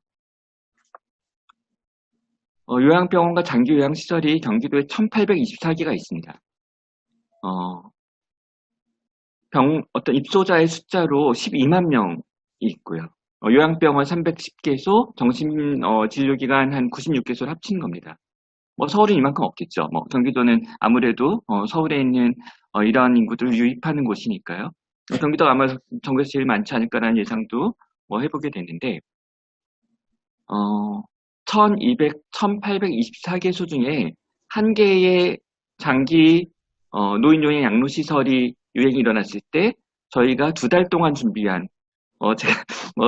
D: 요양병원과 장기 요양시설이 경기도에 1824개가 있습니다. 어떤 입소자의 숫자로 12만 명이 있고요. 요양병원 310개소, 정신진료기관 한 96개소를 합친 겁니다. 서울은 이만큼 없겠죠. 경기도는 아무래도 서울에 있는 이러한 인구들을 유입하는 곳이니까요. 경기도가 아마 전국에서 제일 많지 않을까라는 예상도 해보게 되는데 1824개소 중에 한 개의 장기 노인요양 양로시설이 유행이 일어났을 때 저희가 2달 동안 준비한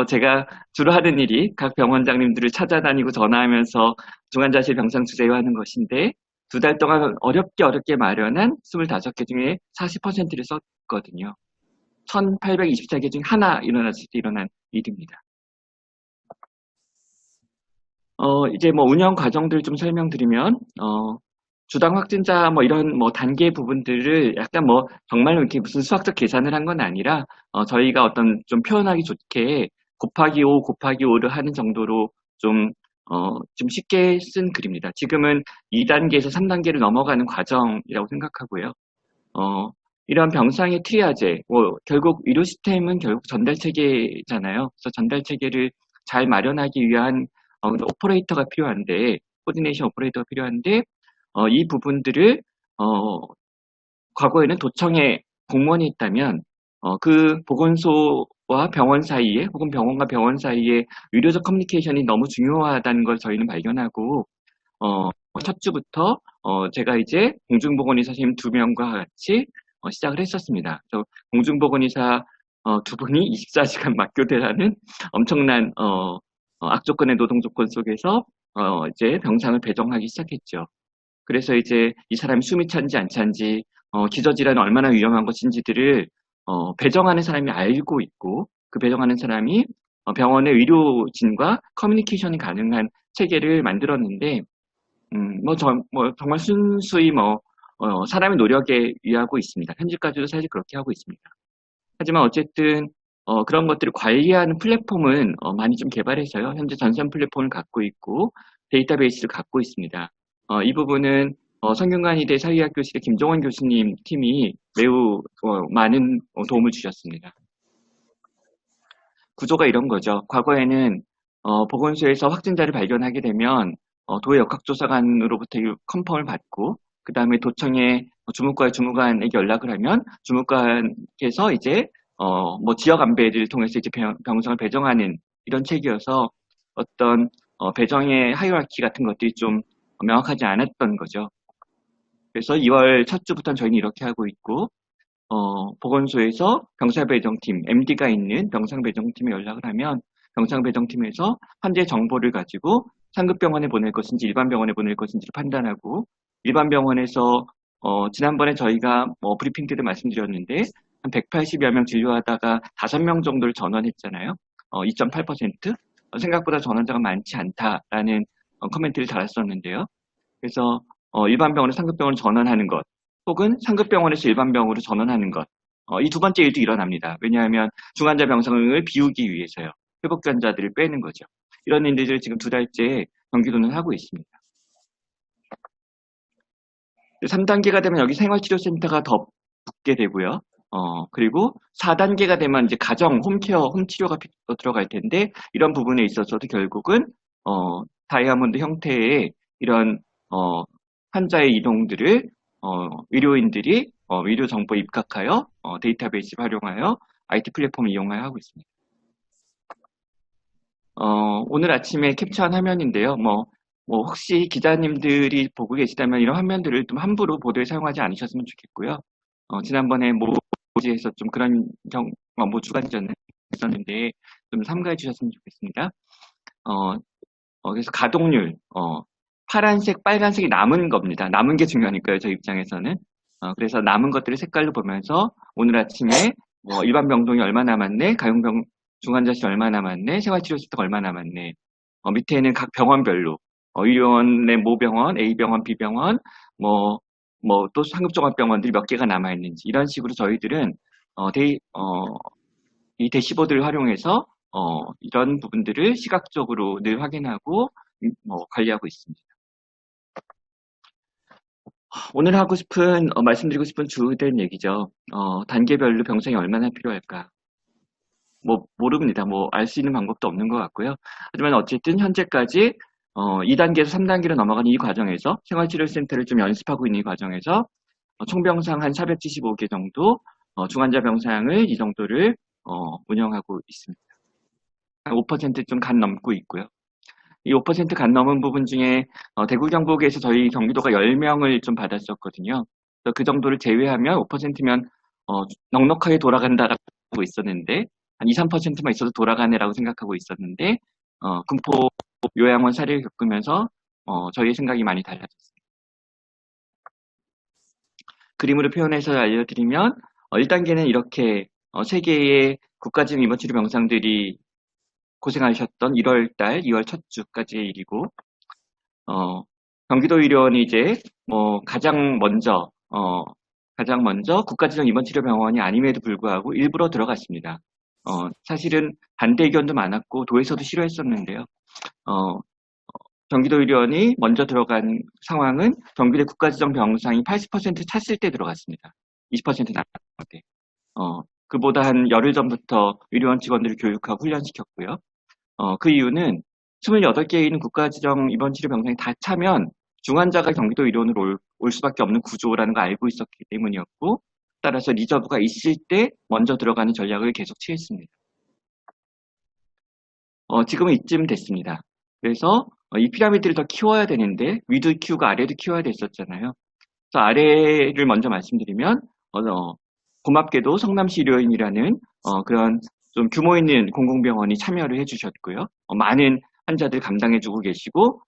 D: 제가 주로 하는 일이 각 병원장님들을 찾아다니고 전화하면서 중환자실 병상 주세요 하는 것인데 2달 동안 어렵게 마련한 25개 중에 40%를 썼거든요. 1824개 중 하나 일어났을 때 일어난 일입니다. 이제 운영 과정들 좀 설명드리면, 주당 확진자 이런 단계 부분들을 약간 정말로 이렇게 무슨 수학적 계산을 한 건 아니라, 저희가 어떤 좀 표현하기 좋게 곱하기 5, 곱하기 5를 하는 정도로 좀 쉽게 쓴 글입니다. 지금은 2단계에서 3단계를 넘어가는 과정이라고 생각하고요. 이런 병상의 트리아제, 결국 의료 시스템은 결국 전달 체계잖아요. 그래서 전달 체계를 잘 마련하기 위한 오퍼레이터가 필요한데, 코디네이션 오퍼레이터가 필요한데, 이 부분들을, 과거에는 도청에 공무원이 있다면, 그 보건소와 병원 사이에, 혹은 병원과 병원 사이에 의료적 커뮤니케이션이 너무 중요하다는 걸 저희는 발견하고, 첫 주부터, 제가 이제 공중보건의사 선생님 2명과 같이 시작을 했었습니다. 공중보건의사 2분이 24시간 맞교대를 하는 엄청난, 악조건의 노동조건 속에서 이제 병상을 배정하기 시작했죠. 그래서 이제 이 사람이 숨이 찬지 안 찬지, 기저질환이 얼마나 위험한 것인지들을 배정하는 사람이 알고 있고, 그 배정하는 사람이 병원의 의료진과 커뮤니케이션이 가능한 체계를 만들었는데, 정말 순수히 사람의 노력에 의하고 있습니다. 현재까지도 사실 그렇게 하고 있습니다. 하지만 어쨌든 그런 것들을 관리하는 플랫폼은 많이 좀 개발해서요. 현재 전산 플랫폼을 갖고 있고 데이터베이스를 갖고 있습니다. 이 부분은 성균관이대 사회학교실의 김종원 교수님 팀이 매우 많은 도움을 주셨습니다. 구조가 이런 거죠. 과거에는 보건소에서 확진자를 발견하게 되면 도의 역학조사관으로부터 컨펌을 받고 그 다음에 도청의 주무과의 주무관에게 연락을 하면 주무관께서 이제 뭐 지역 안배를 통해서 이제 병상을 배정하는 이런 체계여서 어떤 배정의 하이라키 같은 것들이 좀 명확하지 않았던 거죠. 그래서 2월 첫 주부터는 저희는 이렇게 하고 있고 보건소에서 병사배정팀, MD가 있는 병상배정팀에 연락을 하면 병상배정팀에서 환자의 정보를 가지고 상급병원에 보낼 것인지 일반 병원에 보낼 것인지를 판단하고 일반 병원에서 지난번에 저희가 브리핑 때도 말씀드렸는데 한 180여 명 진료하다가 5명 정도를 전원했잖아요. 2.8%? 생각보다 전원자가 많지 않다라는 코멘트를 달았었는데요. 그래서 일반 병원에서 상급병원을 전원하는 것 혹은 상급병원에서 일반병원으로 전원하는 것. 이 두 번째 일도 일어납니다. 왜냐하면 중환자 병상을 비우기 위해서요. 회복기 환자들을 빼는 거죠. 이런 일들을 지금 2달째 경기도는 하고 있습니다. 3단계가 되면 여기 생활치료센터가 더 붙게 되고요. 그리고 4단계가 되면 이제 가정, 홈케어, 홈치료가 들어갈 텐데 이런 부분에 있어서도 결국은 다이아몬드 형태의 이런 환자의 이동들을 의료인들이 의료 정보에 입각하여 데이터베이스를 활용하여 IT 플랫폼을 이용하여 하고 있습니다. 오늘 아침에 캡처한 화면인데요. 혹시 기자님들이 보고 계시다면 이런 화면들을 좀 함부로 보도에 사용하지 않으셨으면 좋겠고요. 지난번에 모지에서 좀 그런 주간전을 했었는데 좀 삼가해 주셨으면 좋겠습니다. 그래서 가동률, 파란색, 빨간색이 남은 겁니다. 남은 게 중요하니까요, 저희 입장에서는. 그래서 남은 것들을 색깔로 보면서 오늘 아침에 일반 병동이 얼마 남았네, 가용병 중환자실 얼마 남았네, 생활치료센터가 얼마 남았네. 밑에는 각 병원별로 의료원의 모병원, A병원, B병원, 또 상급종합병원들이 몇 개가 남아있는지 이런 식으로 저희들은 이 대시보드를 활용해서 이런 부분들을 시각적으로 늘 확인하고 관리하고 있습니다. 오늘 말씀드리고 싶은 주된 얘기죠. 단계별로 병상이 얼마나 필요할까? 모릅니다. 알 수 있는 방법도 없는 것 같고요. 하지만 어쨌든 현재까지 2단계에서 3단계로 넘어가는 이 과정에서 생활치료센터를 좀 연습하고 있는 이 과정에서 총병상 한 475개 정도, 중환자 병상을 이 정도를 운영하고 있습니다. 한 5% 좀 간 넘고 있고요. 이 5% 간 넘은 부분 중에 대구 경북에서 저희 경기도가 10명을 좀 받았었거든요. 그래서 그 정도를 제외하면 5%면 넉넉하게 돌아간다라고 있었는데 한 2, 3%만 있어도 돌아가네라고 생각하고 있었는데 군포 요양원 사례를 겪으면서 저희의 생각이 많이 달라졌습니다. 그림으로 표현해서 알려드리면 1단계는 이렇게 3개의 국가지정 입원치료 병상들이 고생하셨던 1월달, 2월 첫 주까지의 일이고 경기도 의료원이 이제 가장 먼저 국가지정 입원치료병원이 아님에도 불구하고 일부러 들어갔습니다. 사실은 반대 의견도 많았고 도에서도 싫어했었는데요. 경기도 의료원이 먼저 들어간 상황은 경기도 국가지정 병상이 80% 찼을 때 들어갔습니다. 20% 남았을 때. 그보다 한 열흘 전부터 의료원 직원들을 교육하고 훈련시켰고요. 그 이유는 28개에 있는 국가지정 입원치료 병상이 다 차면 중환자가 경기도 의료원으로 올 수밖에 없는 구조라는 걸 알고 있었기 때문이었고 따라서 리저브가 있을 때 먼저 들어가는 전략을 계속 취했습니다. 지금은 이쯤 됐습니다. 그래서 이 피라미드를 더 키워야 되는데 위도 키우고 아래도 키워야 됐었잖아요. 그래서 아래를 먼저 말씀드리면 고맙게도 성남시 의료인이라는 그런 좀 규모 있는 공공병원이 참여를 해주셨고요. 많은 환자들 감당해주고 계시고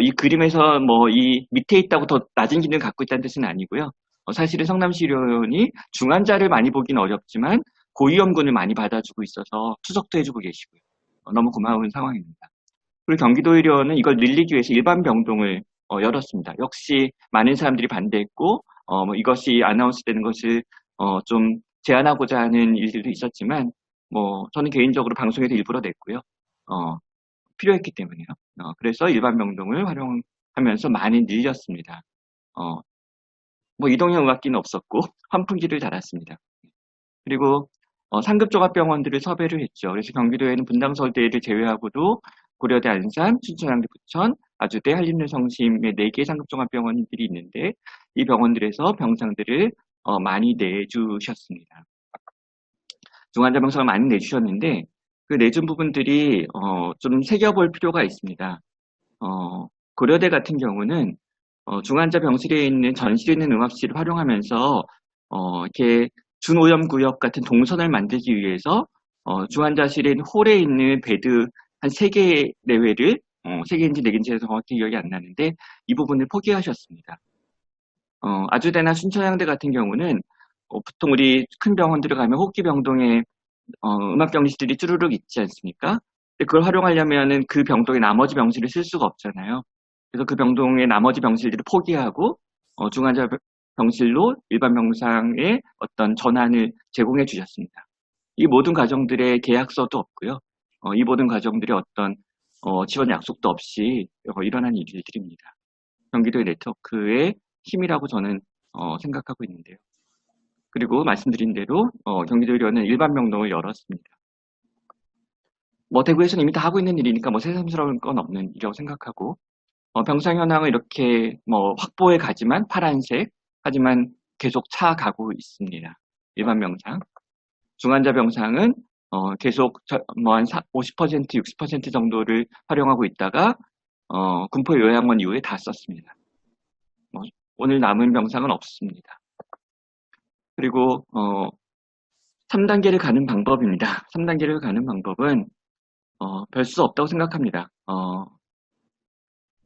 D: 이 그림에서 이 밑에 있다고 더 낮은 기능을 갖고 있다는 뜻은 아니고요. 사실은 성남시 의료인이 중환자를 많이 보기는 어렵지만 고위험군을 많이 받아주고 있어서 투석도 해주고 계시고요. 너무 고마운 상황입니다. 그리고 경기도 의료원은 이걸 늘리기 위해서 일반 병동을 열었습니다. 역시 많은 사람들이 반대했고 이것이 아나운스 되는 것을 좀 제안하고자 하는 일들도 있었지만, 저는 개인적으로 방송에서 일부러 냈고요. 필요했기 때문에요. 그래서 일반 병동을 활용하면서 많이 늘렸습니다. 이동형 음악기는 없었고, 환풍기를 달았습니다. 그리고 상급 종합병원들을 섭외를 했죠. 그래서 경기도에는 분당서대를 제외하고도 고려대 안산, 춘천향대 부천, 아주대, 한림대성심의 4개의 상급 종합병원들이 있는데 이 병원들에서 병상들을 많이 내주셨습니다. 중환자 병상을 많이 내주셨는데 그 내준 부분들이 좀 새겨볼 필요가 있습니다. 고려대 같은 경우는 중환자 병실에 있는 전실에 있는 응압실을 활용하면서 이렇게 준오염 구역 같은 동선을 만들기 위해서 중환자실에 있는 홀에 있는 베드 한 3개 내외를 3개인지 4개인지 정확히 기억이 안 나는데 이 부분을 포기하셨습니다. 아주대나 순천향대 같은 경우는 보통 우리 큰 병원들에 가면 호흡기병동에 음압병실들이 쭈루룩 있지 않습니까? 근데 그걸 활용하려면은 그 병동의 나머지 병실을 쓸 수가 없잖아요. 그래서 그 병동의 나머지 병실들을 포기하고 중환자 병실로 일반 병상의 어떤 전환을 제공해 주셨습니다. 이 모든 과정들의 계약서도 없고요. 이 모든 과정들의 어떤 지원 약속도 없이 일어난 일들입니다. 경기도의 네트워크의 힘이라고 저는 생각하고 있는데요. 그리고 말씀드린 대로 경기도의료원은 일반 병동을 열었습니다. 대구에서는 이미 다 하고 있는 일이니까 새삼스러운 건 없는 일이라고 생각하고 병상 현황은 이렇게 확보해 가지만 파란색 하지만 계속 차가고 있습니다. 일반 병상. 중환자 병상은 계속 한 50%, 60% 정도를 활용하고 있다가 군포 요양원 이후에 다 썼습니다. 오늘 남은 병상은 없습니다. 그리고 3단계를 가는 방법입니다. 3단계를 가는 방법은 별 수 없다고 생각합니다.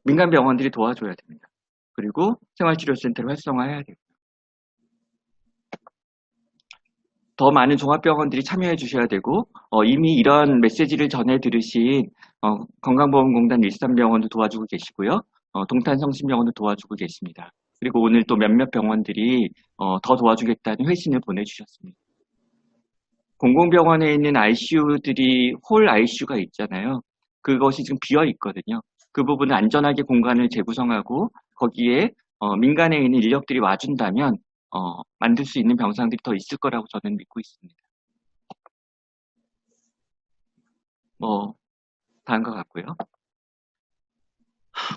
D: 민간 병원들이 도와줘야 됩니다. 그리고 생활치료센터를 활성화해야 되고요. 더 많은 종합병원들이 참여해 주셔야 되고 이미 이런 메시지를 전해 들으신 건강보험공단 일산병원도 도와주고 계시고요. 동탄성심병원도 도와주고 계십니다. 그리고 오늘 또 몇몇 병원들이 더 도와주겠다는 회신을 보내주셨습니다. 공공병원에 있는 ICU들이 홀 ICU가 있잖아요. 그것이 지금 비어 있거든요. 그 부분을 안전하게 공간을 재구성하고 거기에 민간에 있는 인력들이 와준다면 만들 수 있는 병상들이 더 있을 거라고 저는 믿고 있습니다. 다한 것 같고요.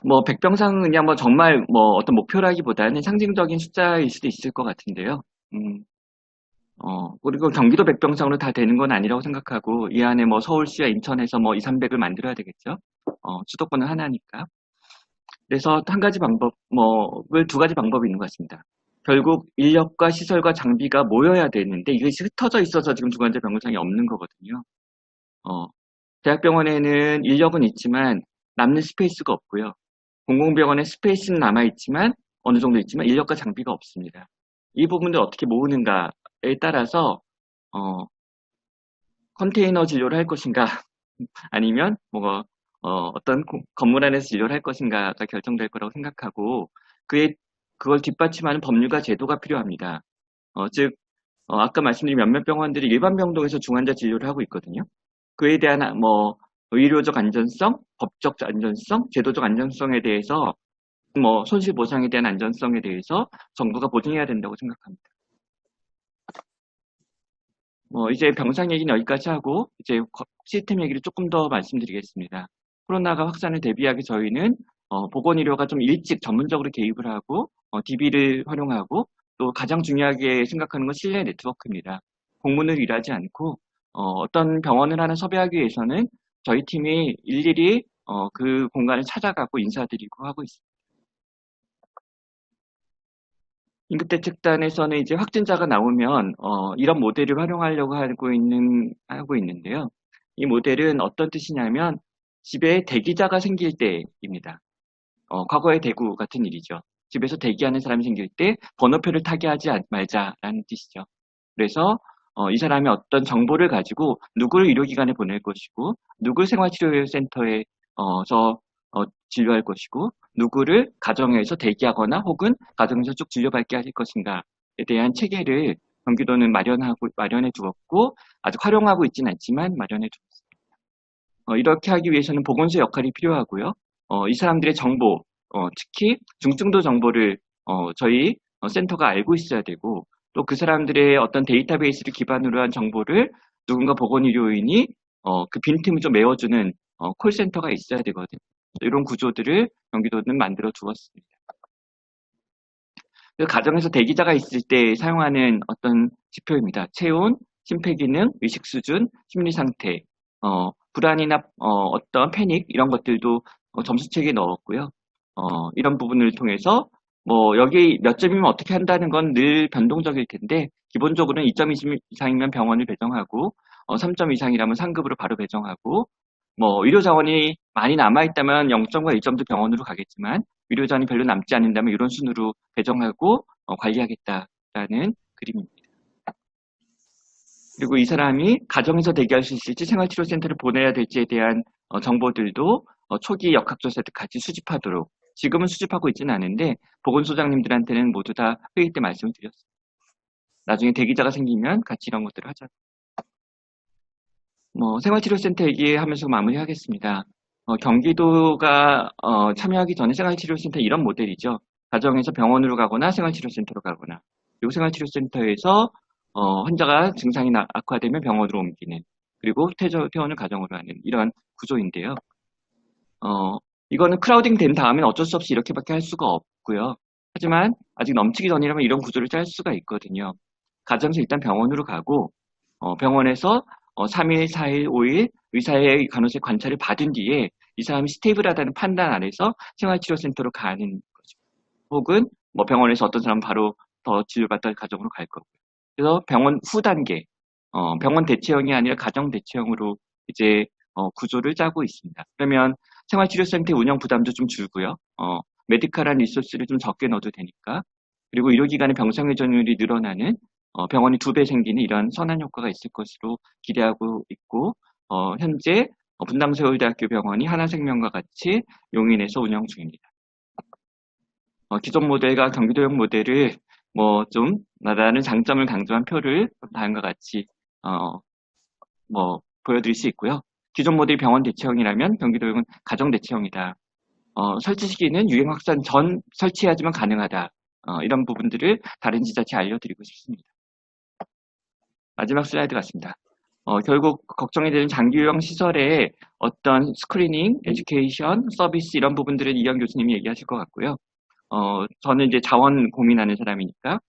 D: 100병상은 그냥 정말 어떤 목표라기보다는 상징적인 숫자일 수도 있을 것 같은데요. 그리고 경기도 100병상으로 다 되는 건 아니라고 생각하고 이 안에 서울시와 인천에서 2, 300을 만들어야 되겠죠. 수도권은 하나니까. 그래서 한 가지 방법, 두 가지 방법이 있는 것 같습니다. 결국 인력과 시설과 장비가 모여야 되는데 이것이 흩어져 있어서 지금 중환자 병상이 없는 거거든요. 대학병원에는 인력은 있지만 남는 스페이스가 없고요. 공공병원에 스페이스는 남아있지만 어느 정도 있지만 인력과 장비가 없습니다. 이 부분을 어떻게 모으는가에 따라서 컨테이너 진료를 할 것인가 아니면 어떤 건물 안에서 진료를 할 것인가가 결정될 거라고 생각하고 그걸 뒷받침하는 법률과 제도가 필요합니다. 즉 아까 말씀드린 몇몇 병원들이 일반 병동에서 중환자 진료를 하고 있거든요. 그에 대한 의료적 안전성, 법적 안전성, 제도적 안전성에 대해서 손실보상에 대한 안전성에 대해서 정부가 보증해야 된다고 생각합니다. 이제 병상 얘기는 여기까지 하고 이제 시스템 얘기를 조금 더 말씀드리겠습니다. 코로나가 확산을 대비하기 저희는 보건의료가 좀 일찍 전문적으로 개입을 하고 DB를 활용하고 또 가장 중요하게 생각하는 건 실내 네트워크입니다. 공문을 일하지 않고 어떤 병원을 하나 섭외하기 위해서는 저희 팀이 일일이 그 공간을 찾아가고 인사드리고 하고 있습니다. 긴급대책단에서는 이제 확진자가 나오면 이런 모델을 활용하려고 하고 있는데요. 이 모델은 어떤 뜻이냐면 집에 대기자가 생길 때입니다. 과거의 대구 같은 일이죠. 집에서 대기하는 사람이 생길 때 번호표를 타게 하지 말자라는 뜻이죠. 그래서 이 사람이 어떤 정보를 가지고 누구를 의료기관에 보낼 것이고 누구를 생활치료센터에 진료할 것이고 누구를 가정에서 대기하거나 혹은 가정에서 쭉 진료받게 하실 것인가에 대한 체계를 경기도는 마련해 두었고, 아직 활용하고 있지는 않지만 마련해 두었습니다. 이렇게 하기 위해서는 보건소 역할이 필요하고요. 이 사람들의 정보, 특히 중증도 정보를 저희 센터가 알고 있어야 되고, 또 그 사람들의 어떤 데이터베이스를 기반으로 한 정보를 누군가 보건의료인이 그 빈틈을 좀 메워주는 콜센터가 있어야 되거든요. 이런 구조들을 경기도는 만들어 두었습니다. 가정에서 대기자가 있을 때 사용하는 어떤 지표입니다. 체온, 심폐기능, 의식 수준, 심리 상태, 불안이나 어떤 패닉 이런 것들도 점수책에 넣었고요. 이런 부분을 통해서 여기 몇 점이면 어떻게 한다는 건 늘 변동적일 텐데 기본적으로는 2점 이상이면 병원을 배정하고 3점 이상이라면 상급으로 바로 배정하고 의료 자원이 많이 남아있다면 0점과 1점도 병원으로 가겠지만 의료 자원이 별로 남지 않는다면 이런 순으로 배정하고 관리하겠다라는 그림입니다. 그리고 이 사람이 가정에서 대기할 수 있을지 생활치료센터를 보내야 될지에 대한 정보들도 초기 역학조사 때 같이 수집하도록, 지금은 수집하고 있지는 않은데 보건소장님들한테는 모두 다 회의 때 말씀을 드렸습니다. 나중에 대기자가 생기면 같이 이런 것들을 하자. 생활치료센터 얘기하면서 마무리하겠습니다. 경기도가 참여하기 전에 생활치료센터 이런 모델이죠. 가정에서 병원으로 가거나 생활치료센터로 가거나, 그리고 생활치료센터에서 환자가 증상이 악화되면 병원으로 옮기는, 그리고 퇴원을 가정으로 하는 이런 구조인데요. 이거는 크라우딩 된 다음엔 어쩔 수 없이 이렇게밖에 할 수가 없고요. 하지만 아직 넘치기 전이라면 이런 구조를 짤 수가 있거든요. 가정에서 일단 병원으로 가고 병원에서 3일, 4일, 5일 의사의 간호사 관찰을 받은 뒤에 이 사람이 스테이블하다는 판단 아래서 생활치료센터로 가는 거죠. 혹은 병원에서 어떤 사람은 바로 더 진료받다 가정으로 갈 거고요. 그래서 병원 후 단계, 병원 대체형이 아니라 가정 대체형으로 이제 구조를 짜고 있습니다. 그러면 생활치료센터 운영 부담도 좀 줄고요. 메디컬한 리소스를 좀 적게 넣어도 되니까. 그리고 의료기관의 병상 회전율이 늘어나는 병원이 2배 생기는 이런 선한 효과가 있을 것으로 기대하고 있고, 현재 분당서울대학교 병원이 하나생명과 같이 용인에서 운영 중입니다. 기존 모델과 경기도형 모델을 좀 나라는 장점을 강조한 표를 다음과 같이 보여드릴 수 있고요. 기존 모델이 병원 대체형이라면 경기도형은 가정 대체형이다. 설치 시기는 유행 확산 전 설치해야지만 가능하다. 이런 부분들을 다른 지자체에 알려드리고 싶습니다. 마지막 슬라이드 같습니다. 결국 걱정이 되는 장기 요양 시설의 어떤 스크리닝, 에듀케이션, 서비스 이런 부분들은 이현 교수님이 얘기하실 것 같고요. 저는 이제 자원 고민하는 사람이니까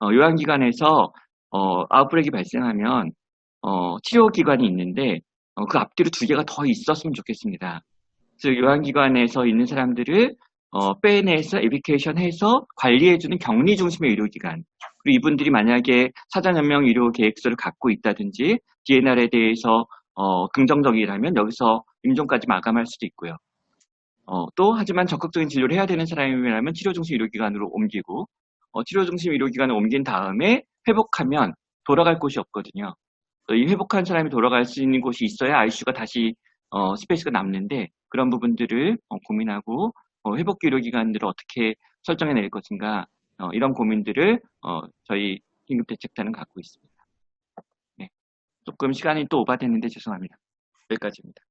D: 요양기관에서 아웃브레이크가 발생하면 치료기관이 있는데 그 앞뒤로 2개가 더 있었으면 좋겠습니다. 즉 요양기관에서 있는 사람들을 빼내서 에듀케이션 해서 관리해주는 격리 중심의 의료기관, 그리고 이분들이 만약에 사전연명 의료 계획서를 갖고 있다든지 DNR에 대해서 긍정적이라면 여기서 임종까지 마감할 수도 있고요. 또 하지만 적극적인 진료를 해야 되는 사람이라면 치료중심 의료기관으로 옮기고, 치료중심 의료기관을 옮긴 다음에 회복하면 돌아갈 곳이 없거든요. 이 회복한 사람이 돌아갈 수 있는 곳이 있어야 ICU가 다시 스페이스가 남는데, 그런 부분들을 고민하고 회복기 의료기관들을 어떻게 설정해낼 것인가, 이런 고민들을 저희 긴급대책단은 갖고 있습니다. 네. 조금 시간이 또 오바됐는데 죄송합니다. 여기까지입니다.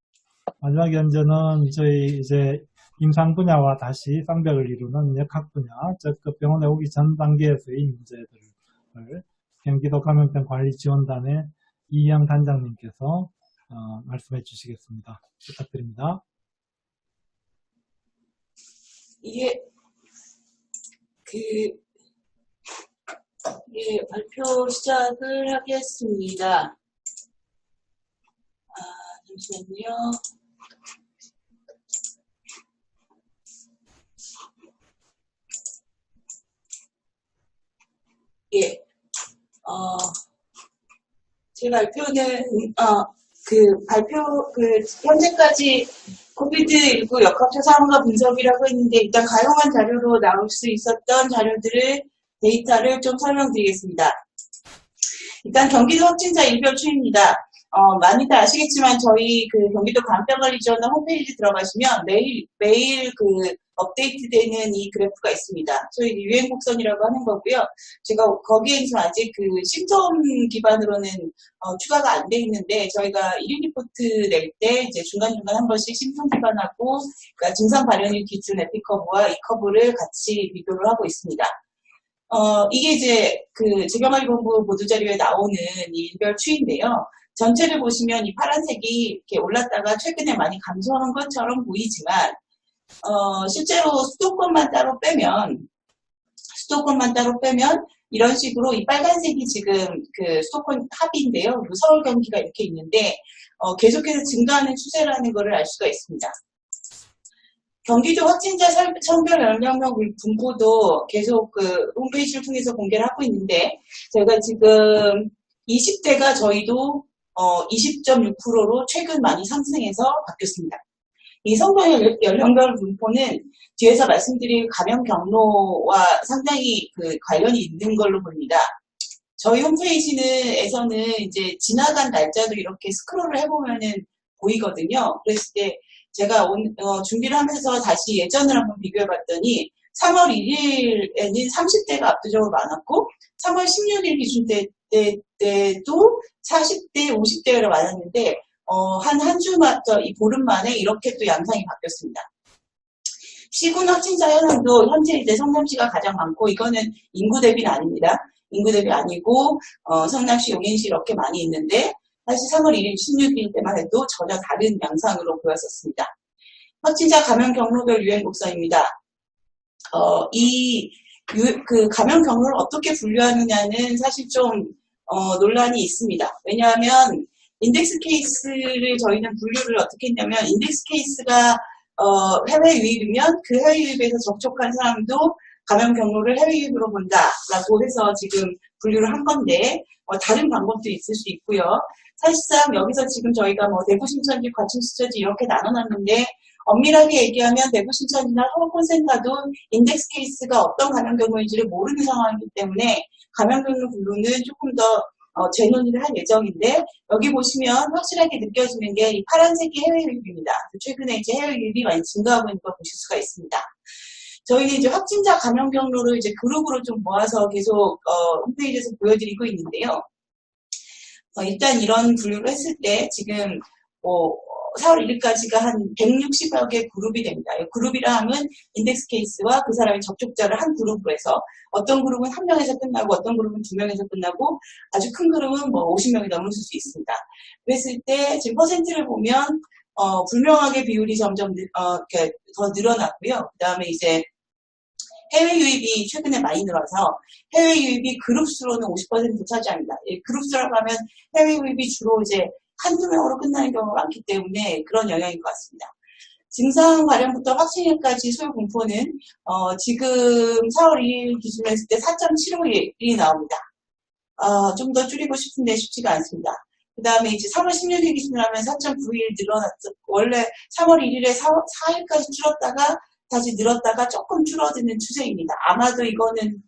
A: 마지막 연재는 저희 이제 임상 분야와 다시 쌍벽을 이루는 역학 분야, 즉 병원에 오기 전 단계에서의 문제들을 경기도 감염병 관리 지원단의 이희영 단장님께서 말씀해 주시겠습니다. 부탁드립니다.
E: 이게 발표 시작을 하겠습니다. 잠시만요. 예, 제 발표는 현재까지 코비드19 역학조사 상황과 분석이라고 했는데, 일단 가용한 자료로 나올 수 있었던 자료들을 데이터를 좀 설명드리겠습니다. 일단 경기도 확진자 일별 추이입니다. 많이들 아시겠지만 저희 경기도 간병관리지원단 홈페이지 들어가시면 매일 업데이트되는 이 그래프가 있습니다. 소위 유행 곡선이라고 하는 거고요. 제가 거기에서 아직 그 심텀 기반으로는 추가가 안 돼 있는데 저희가 1일 리포트 낼 때 이제 중간중간 한 번씩 심텀 기반하고 그러니까 증상 발현일 기준 에피커브와 이 커브를 같이 비교를 하고 있습니다. 이게 이제 그 질병관리본부 보도자료에 나오는 이 일별 추이인데요. 전체를 보시면 이 파란색이 이렇게 올랐다가 최근에 많이 감소한 것처럼 보이지만, 실제로 수도권만 따로 빼면 이런 식으로 이 빨간색이 지금 그 수도권 합인데요. 그리고 서울, 경기가 이렇게 있는데, 계속해서 증가하는 추세라는 것을 알 수가 있습니다. 경기도 확진자 선별 연령별 분포도 계속 그 홈페이지를 통해서 공개를 하고 있는데, 저희가 지금 20대가 저희도 20.6%로 최근 많이 상승해서 바뀌었습니다. 이 선별 연령별 분포는 뒤에서 말씀드릴 감염 경로와 상당히 그 관련이 있는 걸로 보입니다. 저희 홈페이지에서는 이제 지나간 날짜도 이렇게 스크롤을 해보면은 보이거든요. 그랬을 때 제가 준비를 하면서 다시 예전을 한번 비교해봤더니 3월 1일에는 30대가 압도적으로 많았고 3월 16일 기준 때도 40대, 50대가 많았는데 한 주마다 이 보름 만에 이렇게 또 양상이 바뀌었습니다. 시군 확진자 현황도 현재 이제 성남시가 가장 많고 이거는 인구 대비는 아닙니다. 인구 대비 아니고 성남시, 용인시 이렇게 많이 있는데 사실 3월 1일, 16일 때만 해도 전혀 다른 양상으로 보였었습니다. 확진자 감염 경로별 유행 곡선입니다. 그 감염 경로를 어떻게 분류하느냐는 사실 좀 논란이 있습니다. 왜냐하면 인덱스 케이스를 저희는 분류를 어떻게 했냐면 인덱스 케이스가 해외 유입이면 그 해외 유입에서 접촉한 사람도 감염 경로를 해외 유입으로 본다라고 해서 지금 분류를 한 건데 다른 방법도 있을 수 있고요. 사실상 여기서 지금 저희가 뭐 대구 신천지, 과천 신천지 이렇게 나눠놨는데 엄밀하게 얘기하면 대구 신천지나 서울콘센터도 인덱스 케이스가 어떤 감염 경로인지를 모르는 상황이기 때문에 감염 경로 분류는 조금 더 재논의를 할 예정인데 여기 보시면 확실하게 느껴지는 게 이 파란색이 해외 유입입니다. 최근에 이제 해외 유입이 많이 증가하고 있는 걸 보실 수가 있습니다. 저희는 이제 확진자 감염 경로를 이제 그룹으로 좀 모아서 계속 홈페이지에서 보여드리고 있는데요. 일단 이런 분류를 했을 때 지금 4월 1일까지가 한 160여 개 그룹이 됩니다. 그룹이라 하면 인덱스 케이스와 그 사람의 접촉자를 한 그룹으로 해서 어떤 그룹은 1명에서 끝나고 어떤 그룹은 2명에서 끝나고 아주 큰 그룹은 뭐 50명이 넘을 수 있습니다. 그랬을 때 지금 퍼센트를 보면 불명하게 비율이 점점 이렇게 더 늘어났고요. 그 다음에 이제 해외 유입이 최근에 많이 늘어서 해외 유입이 그룹수로는 50% 차지합니다. 그룹수라고 하면 해외 유입이 주로 이제 한두 명으로 끝나는 경우가 많기 때문에 그런 영향인 것 같습니다. 증상 발현부터 확진일까지 소요 분포는 지금 4월 2일 기준으로 했을 때 4.75일이 나옵니다. 좀 더 줄이고 싶은데 쉽지가 않습니다. 그 다음에 이제 3월 16일 기준으로 하면 4.9일 늘어났죠. 원래 3월 1일에 4일까지 줄었다가 다시 늘었다가 조금 줄어드는 추세입니다. 아마도 이거는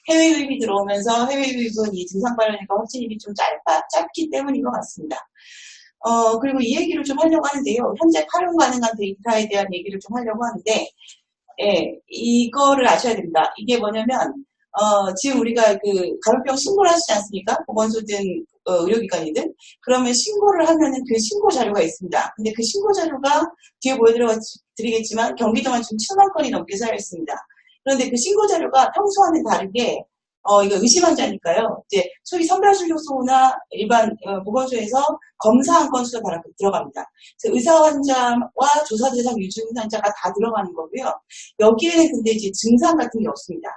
E: 해외 유입이 들어오면서 해외 유입은 이 증상 발현과 확진일이 좀 짧기 때문인 것 같습니다. 그리고 이 얘기를 좀 하려고 하는데요. 현재 활용 가능한 데이터에 대한 얘기를 좀 하려고 하는데, 이거를 아셔야 됩니다. 이게 뭐냐면, 지금 우리가 그 감염병 신고를 하시지 않습니까? 보건소든 의료기관이든. 그러면 신고를 하면은 그 신고 자료가 있습니다. 근데 그 신고 자료가 뒤에 보여드리겠지만 경기도만 지금 1000만 건이 넘게 쌓여 있습니다. 그런데 그 신고 자료가 평소와는 다르게 이거 의심 환자니까요. 이제 소위 선별진료소나 일반 보건소에서 검사한 건수가 들어갑니다. 그래서 의사 환자와 조사 대상 유증 환자가 다 들어가는 거고요. 여기에는 근데 이제 증상 같은 게 없습니다.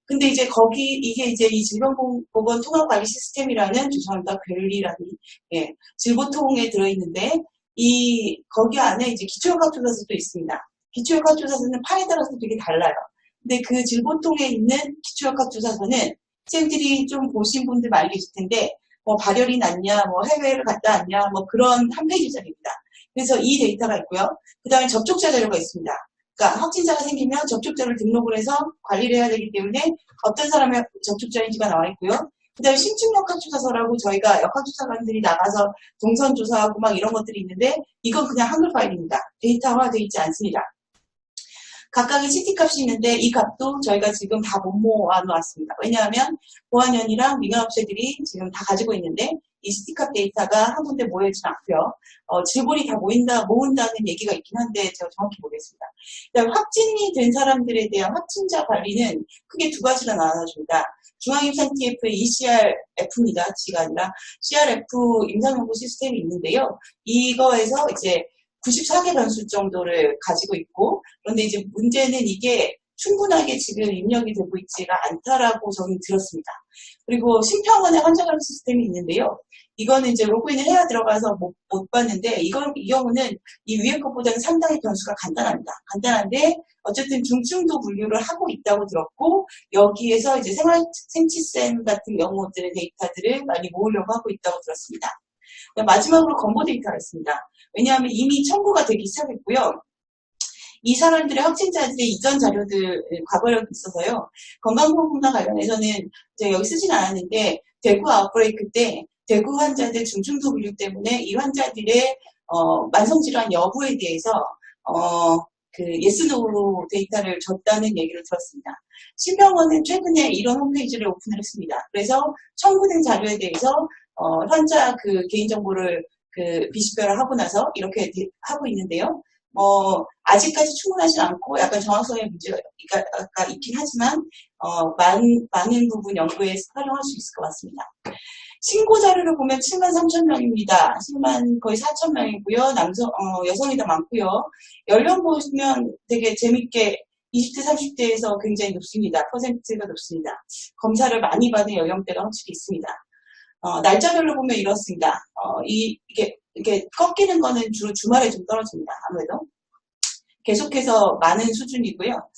E: 근데 이제 이게 이제 이 질병보건 통합관리 시스템이라는 죄송합니다. 궤리라니 질보통에 들어있는데 거기 안에 이제 기초역학조사서도 있습니다. 기초역학조사서는 파에 따라서 되게 달라요. 근데 그 질보통에 있는 기초역학조사서는 쌤들이 좀 보신 분들 많이 계실 텐데 뭐 발열이 났냐, 뭐 해외를 갔다 왔냐, 뭐 그런 한 페이지짜리입니다. 그래서 이 데이터가 있고요. 그 다음에 접촉자 자료가 있습니다. 그러니까 확진자가 생기면 접촉자를 등록을 해서 관리를 해야 되기 때문에 어떤 사람의 접촉자인지가 나와 있고요. 그 다음에 심층역학조사서라고 저희가 역학조사관들이 나가서 동선조사하고 막 이런 것들이 있는데 이건 그냥 한글 파일입니다. 데이터화되어 있지 않습니다. 각각의 CT 값이 있는데 이 값도 저희가 지금 다 못 모아놓았습니다. 왜냐하면 보안연이랑 민간업체들이 지금 다 가지고 있는데 이 CT 값 데이터가 한 군데 모여있지는 않고요. 질본이 다 모은다는 얘기가 있긴 한데 제가 정확히 모르겠습니다. 그다음에 확진이 된 사람들에 대한 확진자 관리는 크게 두 가지로 나눠집니다. 중앙임상TF의 ECRF입니다. G가 아니라 CRF 임상연구 시스템이 있는데요. 이거에서 이제 94개 변수 정도를 가지고 있고, 그런데 이제 문제는 이게 충분하게 지금 입력이 되고 있지가 않다라고 저는 들었습니다. 그리고 심평원의 환자 관리 시스템이 있는데요. 이거는 이제 로그인을 해야 들어가서 못 봤는데, 이 경우는 이 위에 것보다는 상당히 변수가 간단합니다. 간단한데, 어쨌든 중증도 분류를 하고 있다고 들었고, 여기에서 이제 생치쌤 같은 경우들의 데이터들을 많이 모으려고 하고 있다고 들었습니다. 마지막으로 건보 데이터가 있습니다. 왜냐하면 이미 청구가 되기 시작했고요. 이 사람들의 확진자들의 이전 자료들 과거력이 있어서요. 건강보험과 관련해서는 제가 여기 쓰진 않았는데 대구 아웃브레이크 때 대구 환자들 중증도 분류 때문에 이 환자들의 만성질환 여부에 대해서 예스노로 데이터를 줬다는 얘기를 들었습니다. 신병원은 최근에 이런 홈페이지를 오픈을 했습니다. 그래서 청구된 자료에 대해서 환자 개인정보를 비식별을 하고 나서 이렇게 하고 있는데요. 아직까지 충분하지 않고 약간 정확성의 문제가 있긴 하지만, 많은 부분 연구에 활용할 수 있을 것 같습니다. 신고 자료를 보면 73,000명입니다. 거의 4,000명이고요. 여성이 더 많고요. 연령 보시면 되게 재밌게 20대, 30대에서 굉장히 높습니다. 퍼센트가 높습니다. 검사를 많이 받은 연령대가 확실히 있습니다. 날짜별로 보면 이렇습니다. 이게 꺾이는 거는 주로 주말에 좀 떨어집니다. 아무래도. 계속해서 많은 수준이고요.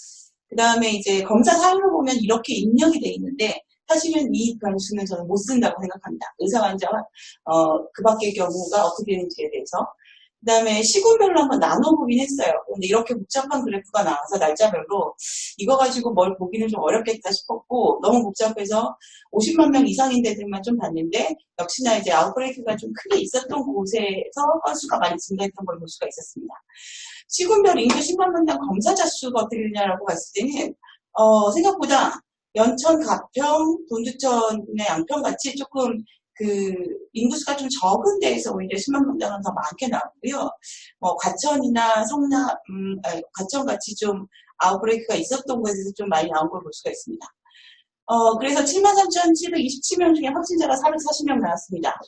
E: 그 다음에 이제 검사 사유를 보면 이렇게 입력이 돼 있는데, 사실은 이 변수는 저는 못 쓴다고 생각합니다. 의사 환자와, 그 밖의 경우가 어떻게 되는지에 대해서. 그 다음에 시군별로 한번 나눠보긴 했어요. 근데 이렇게 복잡한 그래프가 나와서 날짜별로 이거 가지고 뭘 보기는 좀 어렵겠다 싶었고, 너무 복잡해서 50만 명 이상인 데들만 좀 봤는데, 역시나 이제 아웃브레이크가 좀 크게 있었던 곳에서 건수가 많이 증가했던 걸 볼 수가 있었습니다. 시군별 인구 10만 명당 검사자 수가 어떻게 되냐라고 봤을 때는, 생각보다 연천, 가평, 돈두천의 양평같이 조금 인구수가 좀 적은 데에서 오히려 10만 명당은 더 많게 나왔고요. 과천이나 성남, 과천같이 좀 아웃브레이크가 있었던 곳에서 좀 많이 나온 걸 볼 수가 있습니다. 그래서 73,727명 중에 확진자가 440명 나왔습니다.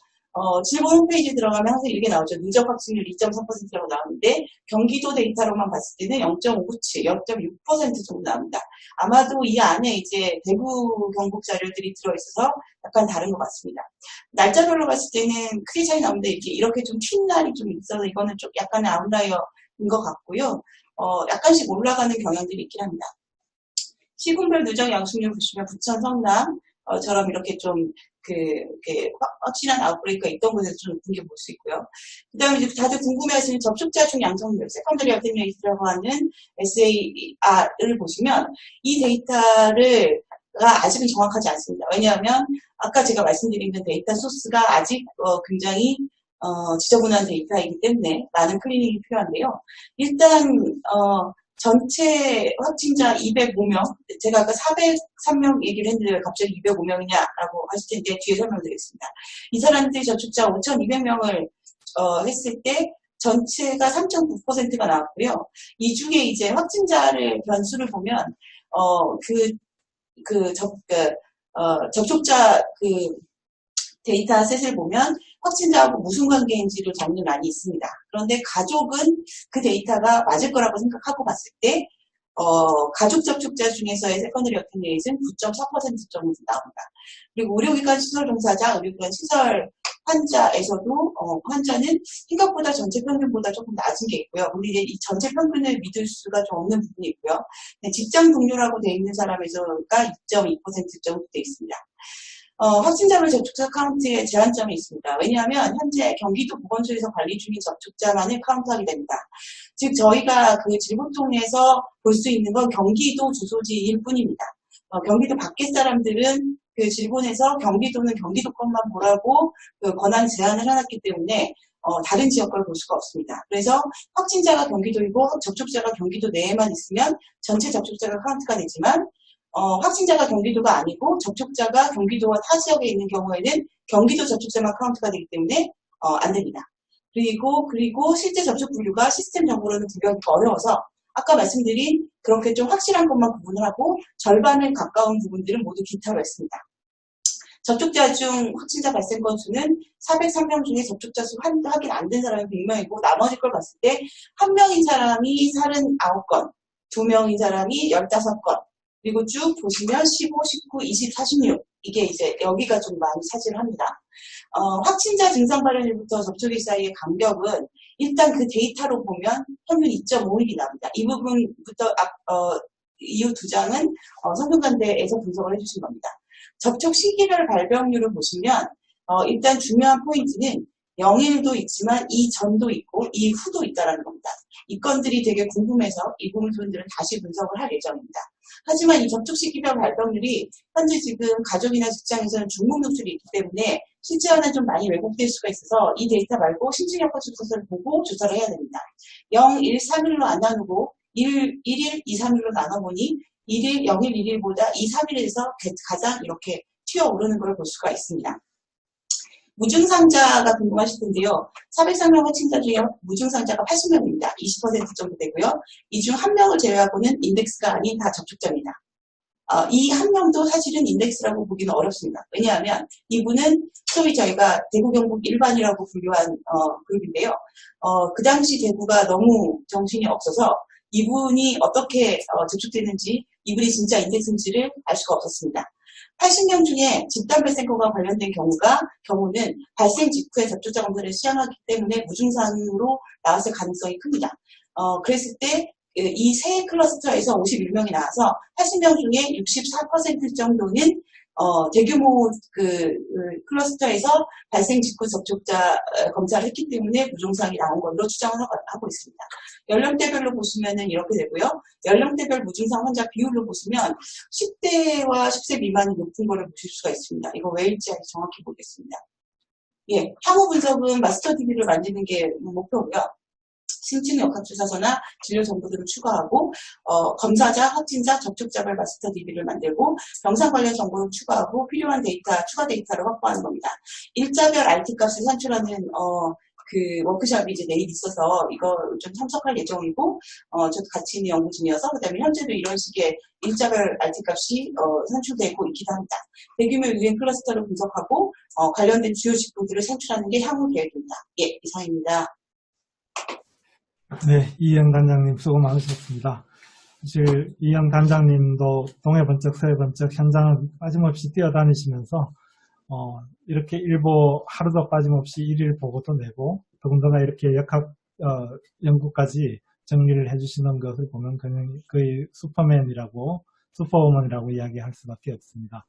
E: 질본 홈페이지에 들어가면 항상 이렇게 나오죠. 누적 확진률 2.4%라고 나오는데, 경기도 데이터로만 봤을 때는 0.597, 0.6% 정도 나옵니다. 아마도 이 안에 이제 대구 경북 자료들이 들어있어서 약간 다른 것 같습니다. 날짜별로 봤을 때는 크게 차이 나오는데, 이렇게 좀 튄 날이 좀 있어서 이거는 좀 약간의 아웃라이어인 것 같고요. 약간씩 올라가는 경향들이 있긴 합니다. 시군별 누적 양식률 보시면 부천, 성남, 처럼 이렇게 좀, 확실한 아웃브레이크가 있던 곳에서 좀 높은 게 볼 수 있고요. 그 다음에 이제 다들 궁금해 하시는 접촉자 중 양성률, 세컨더리 어텐레이트라고 하는 SAR을 보시면 이 데이터가 아직은 정확하지 않습니다. 왜냐하면 아까 제가 말씀드린 데이터 소스가 아직 굉장히 지저분한 데이터이기 때문에 많은 클리닝이 필요한데요. 일단, 전체 확진자 205명, 제가 아까 403명 얘기를 했는데 왜 갑자기 205명이냐라고 하실 텐데 뒤에 설명드리겠습니다. 이 사람들이 접촉자 5,200명을 했을 때 전체가 3.9%가 나왔고요. 이 중에 이제 확진자를 변수를 보면 접촉자 데이터셋을 보면 확진자하고 무슨 관계인지를 정리 많이 있습니다. 그런데 가족은 그 데이터가 맞을 거라고 생각하고 봤을 때 가족 접촉자 중에서의 세컨더리 어텐레이트는 9.4% 정도 나옵니다. 그리고 의료기관 시설 종사자, 의료기관 시설 환자에서도 환자는 생각보다 전체 평균보다 조금 낮은 게 있고요. 우리 이제 이 전체 평균을 믿을 수가 좀 없는 부분이 있고요. 직장 동료라고 되어 있는 사람에서가 2.2% 정도 되어 있습니다. 확진자별 접촉자 카운트에 제한점이 있습니다. 왜냐하면 현재 경기도 보건소에서 관리 중인 접촉자만을 카운트하게 됩니다. 즉 저희가 질본통에서 볼 수 있는 건 경기도 주소지일 뿐입니다. 경기도 밖의 사람들은 질본에서 경기도는 경기도 것만 보라고 권한 제한을 해놨기 때문에 다른 지역 걸 볼 수가 없습니다. 그래서 확진자가 경기도이고 접촉자가 경기도 내에만 있으면 전체 접촉자가 카운트가 되지만 확진자가 경기도가 아니고 접촉자가 경기도와 타 지역에 있는 경우에는 경기도 접촉자만 카운트가 되기 때문에 안 됩니다. 그리고 실제 접촉 분류가 시스템 정보로는 구별하기가 어려워서 아까 말씀드린 그렇게 좀 확실한 것만 구분을 하고 절반에 가까운 부분들은 모두 기타로 했습니다. 접촉자 중 확진자 발생 건수는 403명 중에 접촉자 수 확인 안 된 사람이 100명이고 나머지 걸 봤을 때 1명인 사람이 39건, 2명인 사람이 15건, 그리고 쭉 보시면 15, 19, 20, 46 이게 이제 여기가 좀 많이 차지를 합니다. 확진자 증상 발현일부터 접촉일 사이의 간격은 일단 그 데이터로 보면 평균 2.5일이 나옵니다. 이 부분부터 이후 두 장은 성균관대에서 분석을 해주신 겁니다. 접촉 시기별 발병률을 보시면 일단 중요한 포인트는 0일도 있지만 이전도 있고 이후도 있다는 겁니다. 이 건들이 되게 궁금해서 이 부분들은 다시 분석을 할 예정입니다. 하지만 이 접촉 시기별 발병률이 현재 지금 가족이나 직장에서는 중국 노출이 있기 때문에 실제와는 좀 많이 왜곡될 수가 있어서 이 데이터 말고 심층 여건 주소서를 보고 조사를 해야 됩니다. 0, 1, 3일로 안 나누고 1일, 2, 3일로 나눠보니 1일, 0일, 1일보다 2, 3일에서 가장 이렇게 튀어오르는 걸 볼 수가 있습니다. 무증상자가 궁금하실 텐데요. 403명 확진자 중에 무증상자가 80명입니다. 20% 정도 되고요. 이 중 1명을 제외하고는 인덱스가 아닌 다 접촉자입니다. 이 1명도 사실은 인덱스라고 보기는 어렵습니다. 왜냐하면 이분은 소위 저희가 대구 경북 일반이라고 분류한 그룹인데요. 그 당시 대구가 너무 정신이 없어서 이분이 어떻게 접촉됐는지 이분이 진짜 인덱스인지를 알 수가 없었습니다. 80명 중에 집단 발생과가 관련된 경우는 발생 직후에 접촉자 검사를 시행하기 때문에 무증상으로 나왔을 가능성이 큽니다. 그랬을 때 이 세 클러스터에서 51명이 나와서 80명 중에 64% 정도는 대규모 클러스터에서 발생 직후 접촉자 검사를 했기 때문에 무증상이 나온 걸로 추정을 하고 있습니다. 연령대별로 보시면은 이렇게 되고요. 연령대별 무증상 환자 비율로 보시면 10대와 10세 미만이 높은 거를 보실 수가 있습니다. 이거 왜일지 정확히 보겠습니다. 예, 향후 분석은 마스터 DB를 만드는 게 목표고요. 심층 역학조사서나 진료 정보들을 추가하고 검사자, 확진자, 접촉자별 마스터 DB를 만들고 병상 관련 정보를 추가하고 필요한 데이터, 추가 데이터를 확보하는 겁니다. 일자별 RT 값을 산출하는 그 워크숍이 이제 내일 있어서 이거 좀 참석할 예정이고 저도 같이 있는 연구 중이어서 그다음에 현재도 이런 식의 일자별 RT 값이 산출되고 있기도 합니다. 대규모 유행 클러스터를 분석하고 관련된 주요 직군들을 산출하는 게 향후 계획입니다. 예, 이상입니다.
A: 네, 이영 단장님 수고 많으셨습니다. 사실 이영 단장님도 동해번쩍 서해번쩍 현장을 빠짐없이 뛰어다니시면서 이렇게 일보 하루도 빠짐없이 일일 보고도 내고 더군다나 이렇게 역학 연구까지 정리를 해주시는 것을 보면 그냥 거의 슈퍼우먼이라고 이야기할 수밖에 없습니다.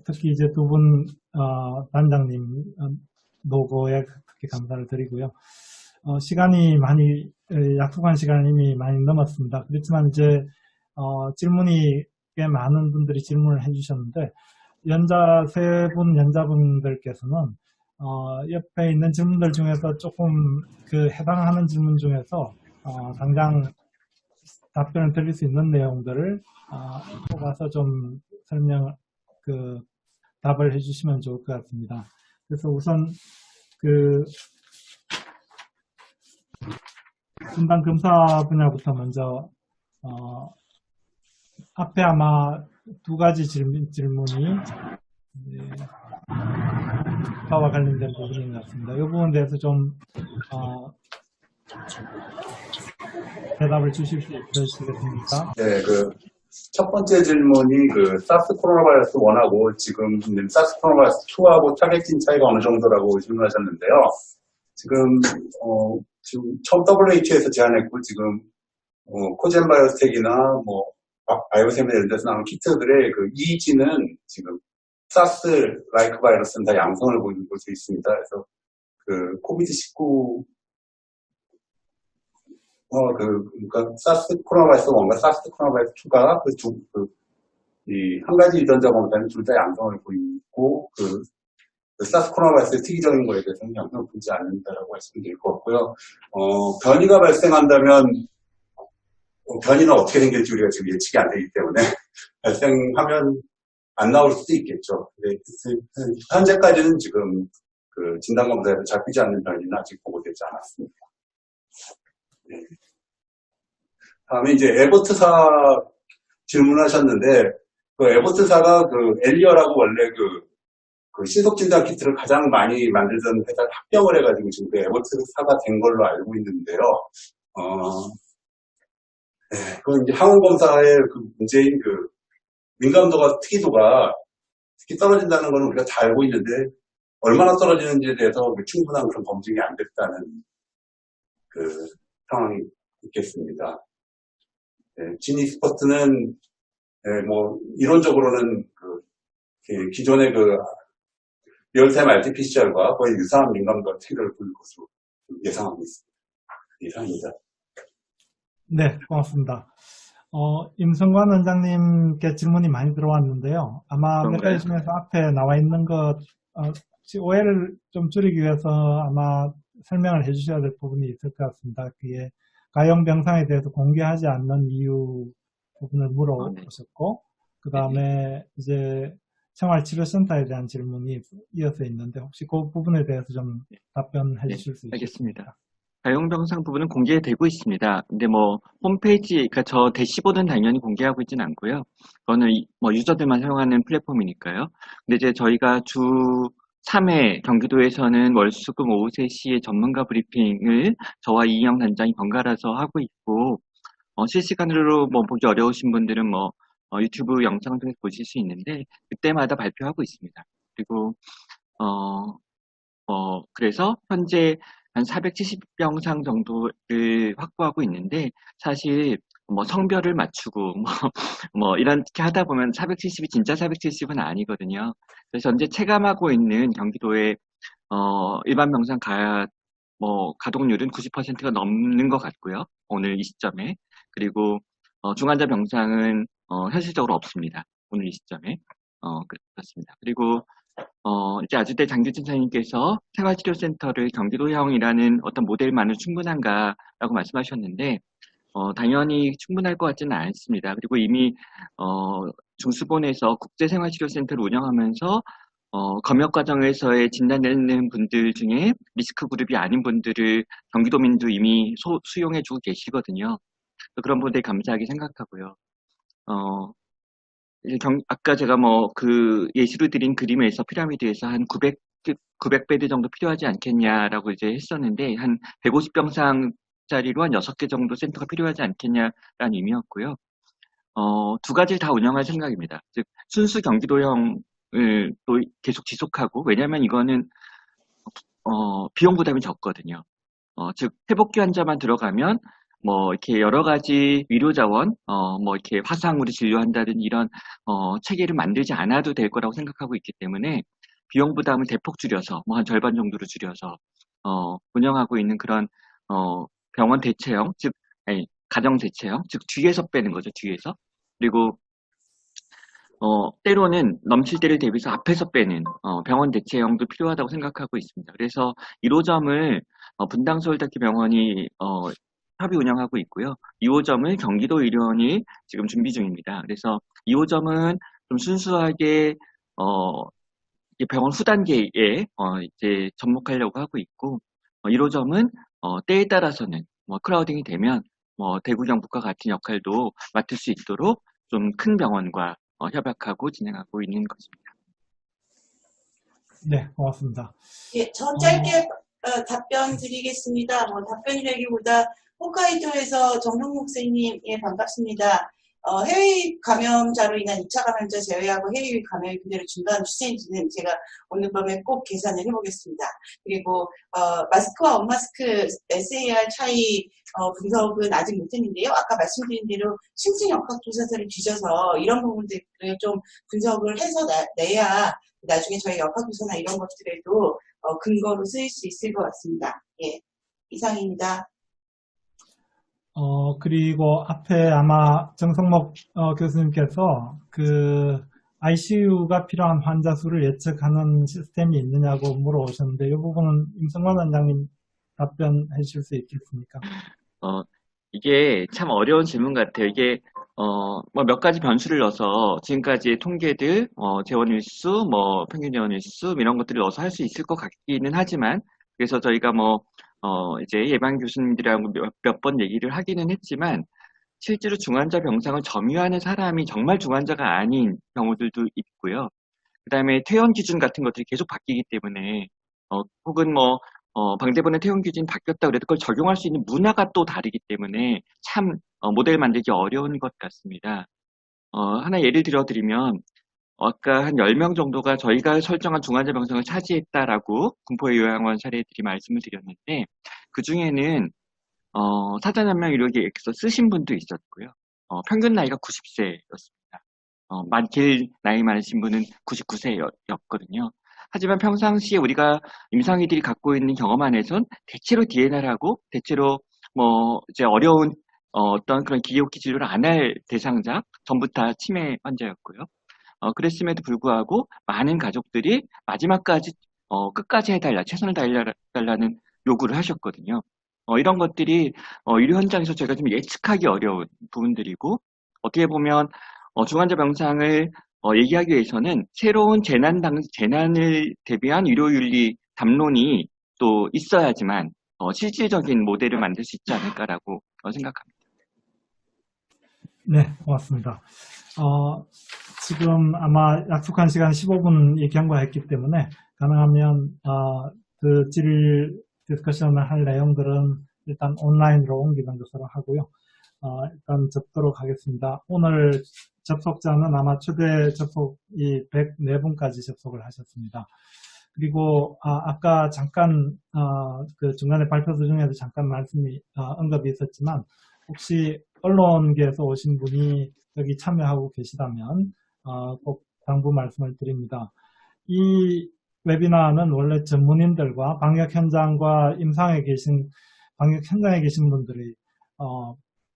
A: 특히 이제 두 분 단장님 노고에 특히 감사를 드리고요. 시간이 약속한 시간이 이미 많이 넘었습니다. 그렇지만 이제 질문이 꽤 많은 분들이 질문을 해주셨는데 세 분 연자분들께서는 옆에 있는 질문들 중에서 조금 해당하는 질문 중에서 당장 답변을 드릴 수 있는 내용들을 뽑아서 좀 답을 해주시면 좋을 것 같습니다. 그래서 우선 분당 검사 분야부터 먼저 앞에 아마 두 가지 질문이 검사와 관련된 부분인 것 같습니다. 이 부분에 대해서 좀 대답을 주실 수 있으시겠습니까?
B: 네, 첫 번째 질문이 사스 코로나 바이러스 1하고 지금 있는 사스 코로나 바이러스 2하고 타겟팅 차이가 어느 정도라고 질문하셨는데요. 지금 처음 WHO에서 제안했고 지금 코젠 바이오스텍이나 바이오셈이나 이런 데서 나오는 키트들의 EEG는 지금 사스 라이크 바이러스는 다 양성을 보이는 볼 수 있습니다. 그래서 코비드19 그러니까 사스 코로나 바이러스 1과 사스 코로나 바이러스 2가 한 가지 유전자 검사는 둘 다 양성을 보이고 사스 코로나 바이러스의 특이적인 거에 대해서는 영향을 보지 않는다라고 말씀드릴 것 같고요. 변이가 발생한다면 변이는 어떻게 생길지 우리가 지금 예측이 안 되기 때문에 발생하면 안 나올 수도 있겠죠. 근데 현재까지는 지금 그 진단검사에서 잡히지 않는 변이는 아직 보고되지 않았습니다. 네. 다음에 이제 에버트사 질문하셨는데, 그 에버트사가 그 엘리어라고 원래 그 신속진단 키트를 가장 많이 만들던 회사를 합병을 해가지고 지금 그 에버트사가 된 걸로 알고 있는데요. 네, 그건 이제 항원검사의 그 문제인 그 민감도가, 특이도가 특히 떨어진다는 거는 우리가 다 알고 있는데, 얼마나 떨어지는지에 대해서 충분한 그런 검증이 안 됐다는 그 상황이 있겠습니다. 네, 지니스퍼트는 네, 뭐 이론적으로는 기존의 그 리얼타임 RT-PCR과 거의 유사한 민감도가 태교를 보일 것으로 예상하고 있습니다. 이상입니다.
A: 네, 고맙습니다. 임성관 원장님께 질문이 많이 들어왔는데요. 아마 몇 가지 중에서 앞에 나와 있는 것, 오해를 좀 줄이기 위해서 아마 설명을 해주셔야 될 부분이 있을 것 같습니다. 그게 가용 병상에 대해서 공개하지 않는 이유 부분을 물어보셨고, 그 다음에 이제 생활치료센터에 대한 질문이 이어서 있는데 혹시 그 부분에 대해서 좀 답변해 주실 수 있을까요?
D: 알겠습니다. 가용병상 부분은 공개되고 있습니다. 근데 뭐 홈페이지, 그러니까 저 대시보드는 당연히 공개하고 있지는 않고요. 그거는 뭐 유저들만 사용하는 플랫폼이니까요. 근데 이제 저희가 주 3회 경기도에서는 월수금 오후 3시에 전문가 브리핑을 저와 이인영 단장이 번갈아서 하고 있고, 실시간으로 뭐 보기 어려우신 분들은 뭐 유튜브 영상을 통해서 보실 수 있는데 그때마다 발표하고 있습니다. 그리고 그래서 현재 한 470병상 정도를 확보하고 있는데, 사실 뭐 성별을 맞추고 뭐 이렇게 하다 보면 470이 진짜 470은 아니거든요. 그래서 현재 체감하고 있는 경기도의 일반 병상 가동률은 90%가 넘는 것 같고요. 오늘 이 시점에. 그리고 중환자 병상은 현실적으로 없습니다. 오늘 이 시점에. 그렇습니다. 그리고 이제 아주대 장규진 선생님께서 생활치료센터를 경기도형이라는 어떤 모델만으로 충분한가라고 말씀하셨는데, 당연히 충분할 것 같지는 않습니다. 그리고 이미 중수본에서 국제생활치료센터를 운영하면서 검역 과정에서의 진단되는 분들 중에 리스크 그룹이 아닌 분들을 경기도민도 이미 수용해주고 계시거든요. 그런 분들에 감사하게 생각하고요. 아까 제가 그 예시로 드린 그림에서 피라미드에서 한 900베드 정도 필요하지 않겠냐라고 이제 했었는데, 한 150병상짜리로 한 6개 정도 센터가 필요하지 않겠냐라는 의미였고요. 두 가지를 다 운영할 생각입니다. 즉, 순수 경기도형을 또 계속 지속하고, 왜냐면 이거는, 비용 부담이 적거든요. 즉, 회복기 환자만 들어가면, 이렇게 여러 가지 의료자원, 이렇게 화상으로 진료한다든 이런, 체계를 만들지 않아도 될 거라고 생각하고 있기 때문에, 비용 부담을 대폭 줄여서, 한 절반 정도로 줄여서, 운영하고 있는 그런, 병원 대체형, 즉, 가정 대체형, 즉, 뒤에서 빼는 거죠, 뒤에서. 그리고, 때로는 넘칠 때를 대비해서 앞에서 빼는, 병원 대체형도 필요하다고 생각하고 있습니다. 그래서 1호점을, 분당서울대학교병원이, 협의 운영하고 있고요. 2호점을 경기도의료원이 지금 준비 중입니다. 그래서 2호점은 좀 순수하게 병원 후단계에 이제 접목하려고 하고 있고, 1호점은 때에 따라서는 크라우딩이 되면 대구 경북과 같은 역할도 맡을 수 있도록 좀 큰 병원과 협약하고 진행하고 있는 것입니다.
A: 네, 고맙습니다.
E: 예, 저 짧게 답변 드리겠습니다. 답변이라기보다 홋카이도에서 정동목 선생님, 예, 반갑습니다. 해외 감염자로 인한 2차 감염자 제외하고 해외 감염이 그대로 중단 추세인지는 제가 오늘 밤에 꼭 계산을 해보겠습니다. 그리고 마스크와 언마스크 SAR 차이 분석은 아직 못했는데요. 아까 말씀드린 대로 심층 역학조사서를 뒤져서 이런 부분들을 좀 분석을 해서 내야 나중에 저희 역학조사나 이런 것들에도 근거로 쓰일 수 있을 것 같습니다. 예, 이상입니다.
A: 그리고 앞에 아마 정성목 교수님께서 ICU가 필요한 환자 수를 예측하는 시스템이 있느냐고 물어오셨는데 이 부분은 임성관 원장님 답변해 주실 수 있겠습니까?
D: 이게 참 어려운 질문 같아요. 이게 뭐 몇 가지 변수를 넣어서 지금까지의 통계들, 재원 일수, 뭐 평균 재원 일수 이런 것들을 넣어서 할 수 있을 것 같기는 하지만 그래서 저희가 이제 예방 교수님들이랑 몇 번 얘기를 하기는 했지만 실제로 중환자 병상을 점유하는 사람이 정말 중환자가 아닌 경우들도 있고요. 그다음에 퇴원 기준 같은 것들이 계속 바뀌기 때문에 혹은 방대본의 퇴원 기준이 바뀌었다 그래도 그걸 적용할 수 있는 문화가 또 다르기 때문에 참 모델 만들기 어려운 것 같습니다. 하나 예를 들어드리면 아까 한 10명 정도가 저희가 설정한 중환자 병상을 차지했다라고 군포의 요양원 사례들이 말씀을 드렸는데 그 중에는 사전연명 의료계획서 쓰신 분도 있었고요. 평균 나이가 90세였습니다. 제일 나이 많으신 분은 99세였거든요. 하지만 평상시에 우리가 임상의들이 갖고 있는 경험 안에선 대체로 DNR하고 대체로 이제 어려운 어떤 그런 기억기 진료를 안 할 대상자 전부 다 치매 환자였고요. 그랬음에도 불구하고 많은 가족들이 마지막까지 끝까지 해달라, 최선을 다해달라는 요구를 하셨거든요. 이런 것들이 의료 현장에서 저희가 좀 예측하기 어려운 부분들이고 어떻게 보면 중환자 병상을 얘기하기 위해서는 새로운 재난을 대비한 의료윤리 담론이 또 있어야지만 실질적인 모델을 만들 수 있지 않을까라고 생각합니다.
A: 네, 고맙습니다. 지금 아마 약속한 시간 15분 경과했기 때문에 가능하면 그 질 디스커션을 할 내용들은 일단 온라인으로 옮기는 것으로 하고요. 일단 접도록 하겠습니다. 오늘 접속자는 아마 최대 접속이 104분까지 접속을 하셨습니다. 그리고 아까 잠깐 그 중간에 발표서 중에도 잠깐 말씀이 언급이 있었지만 혹시 언론계에서 오신 분이 여기 참여하고 계시다면 꼭 당부 말씀을 드립니다. 이 웨비나는 원래 전문인들과 방역 현장에 계신 분들이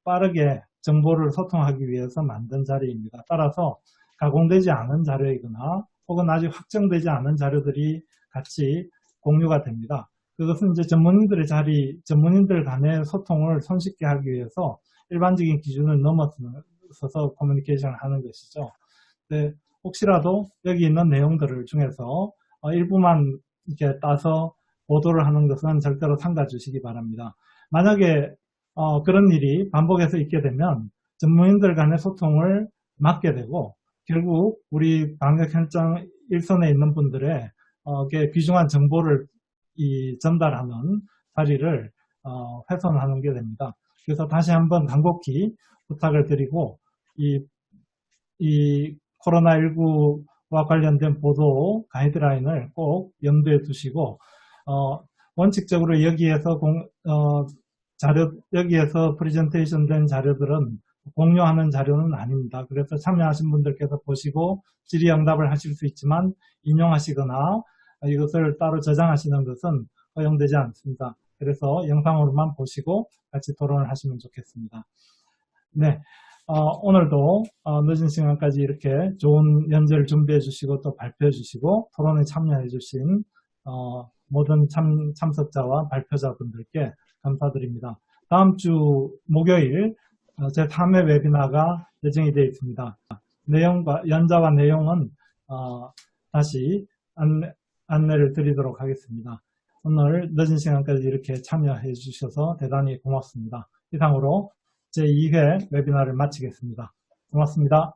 A: 빠르게 정보를 소통하기 위해서 만든 자리입니다. 따라서 가공되지 않은 자료이거나 혹은 아직 확정되지 않은 자료들이 같이 공유가 됩니다. 그것은 이제 전문인들 간의 소통을 손쉽게 하기 위해서 일반적인 기준을 넘어서서 커뮤니케이션을 하는 것이죠. 네, 혹시라도 여기 있는 내용들을 중에서 일부만 이렇게 따서 보도를 하는 것은 절대로 삼가 주시기 바랍니다. 만약에 그런 일이 반복해서 있게 되면 전문인들 간의 소통을 막게 되고 결국 우리 방역 현장 일선에 있는 분들의 귀중한 정보를 전달하는 자리를 훼손하는 게 됩니다. 그래서 다시 한번 간곡히 부탁을 드리고 이 코로나19와 관련된 보도 가이드라인을 꼭 염두에 두시고 원칙적으로 여기에서 여기에서 프레젠테이션 된 자료들은 공유하는 자료는 아닙니다. 그래서 참여하신 분들께서 보시고 질의응답을 하실 수 있지만 인용하시거나 이것을 따로 저장하시는 것은 허용되지 않습니다. 그래서 영상으로만 보시고 같이 토론을 하시면 좋겠습니다. 네, 오늘도 늦은 시간까지 이렇게 좋은 연재를 준비해 주시고 또 발표해 주시고 토론에 참여해 주신 모든 참석자와 발표자분들께 감사드립니다. 다음 주 목요일 제3회 웨비나가 예정이 되어 있습니다. 연자와 내용은 다시 안내를 드리도록 하겠습니다. 오늘 늦은 시간까지 이렇게 참여해 주셔서 대단히 고맙습니다. 이상으로 제2회 웨비나를 마치겠습니다. 고맙습니다.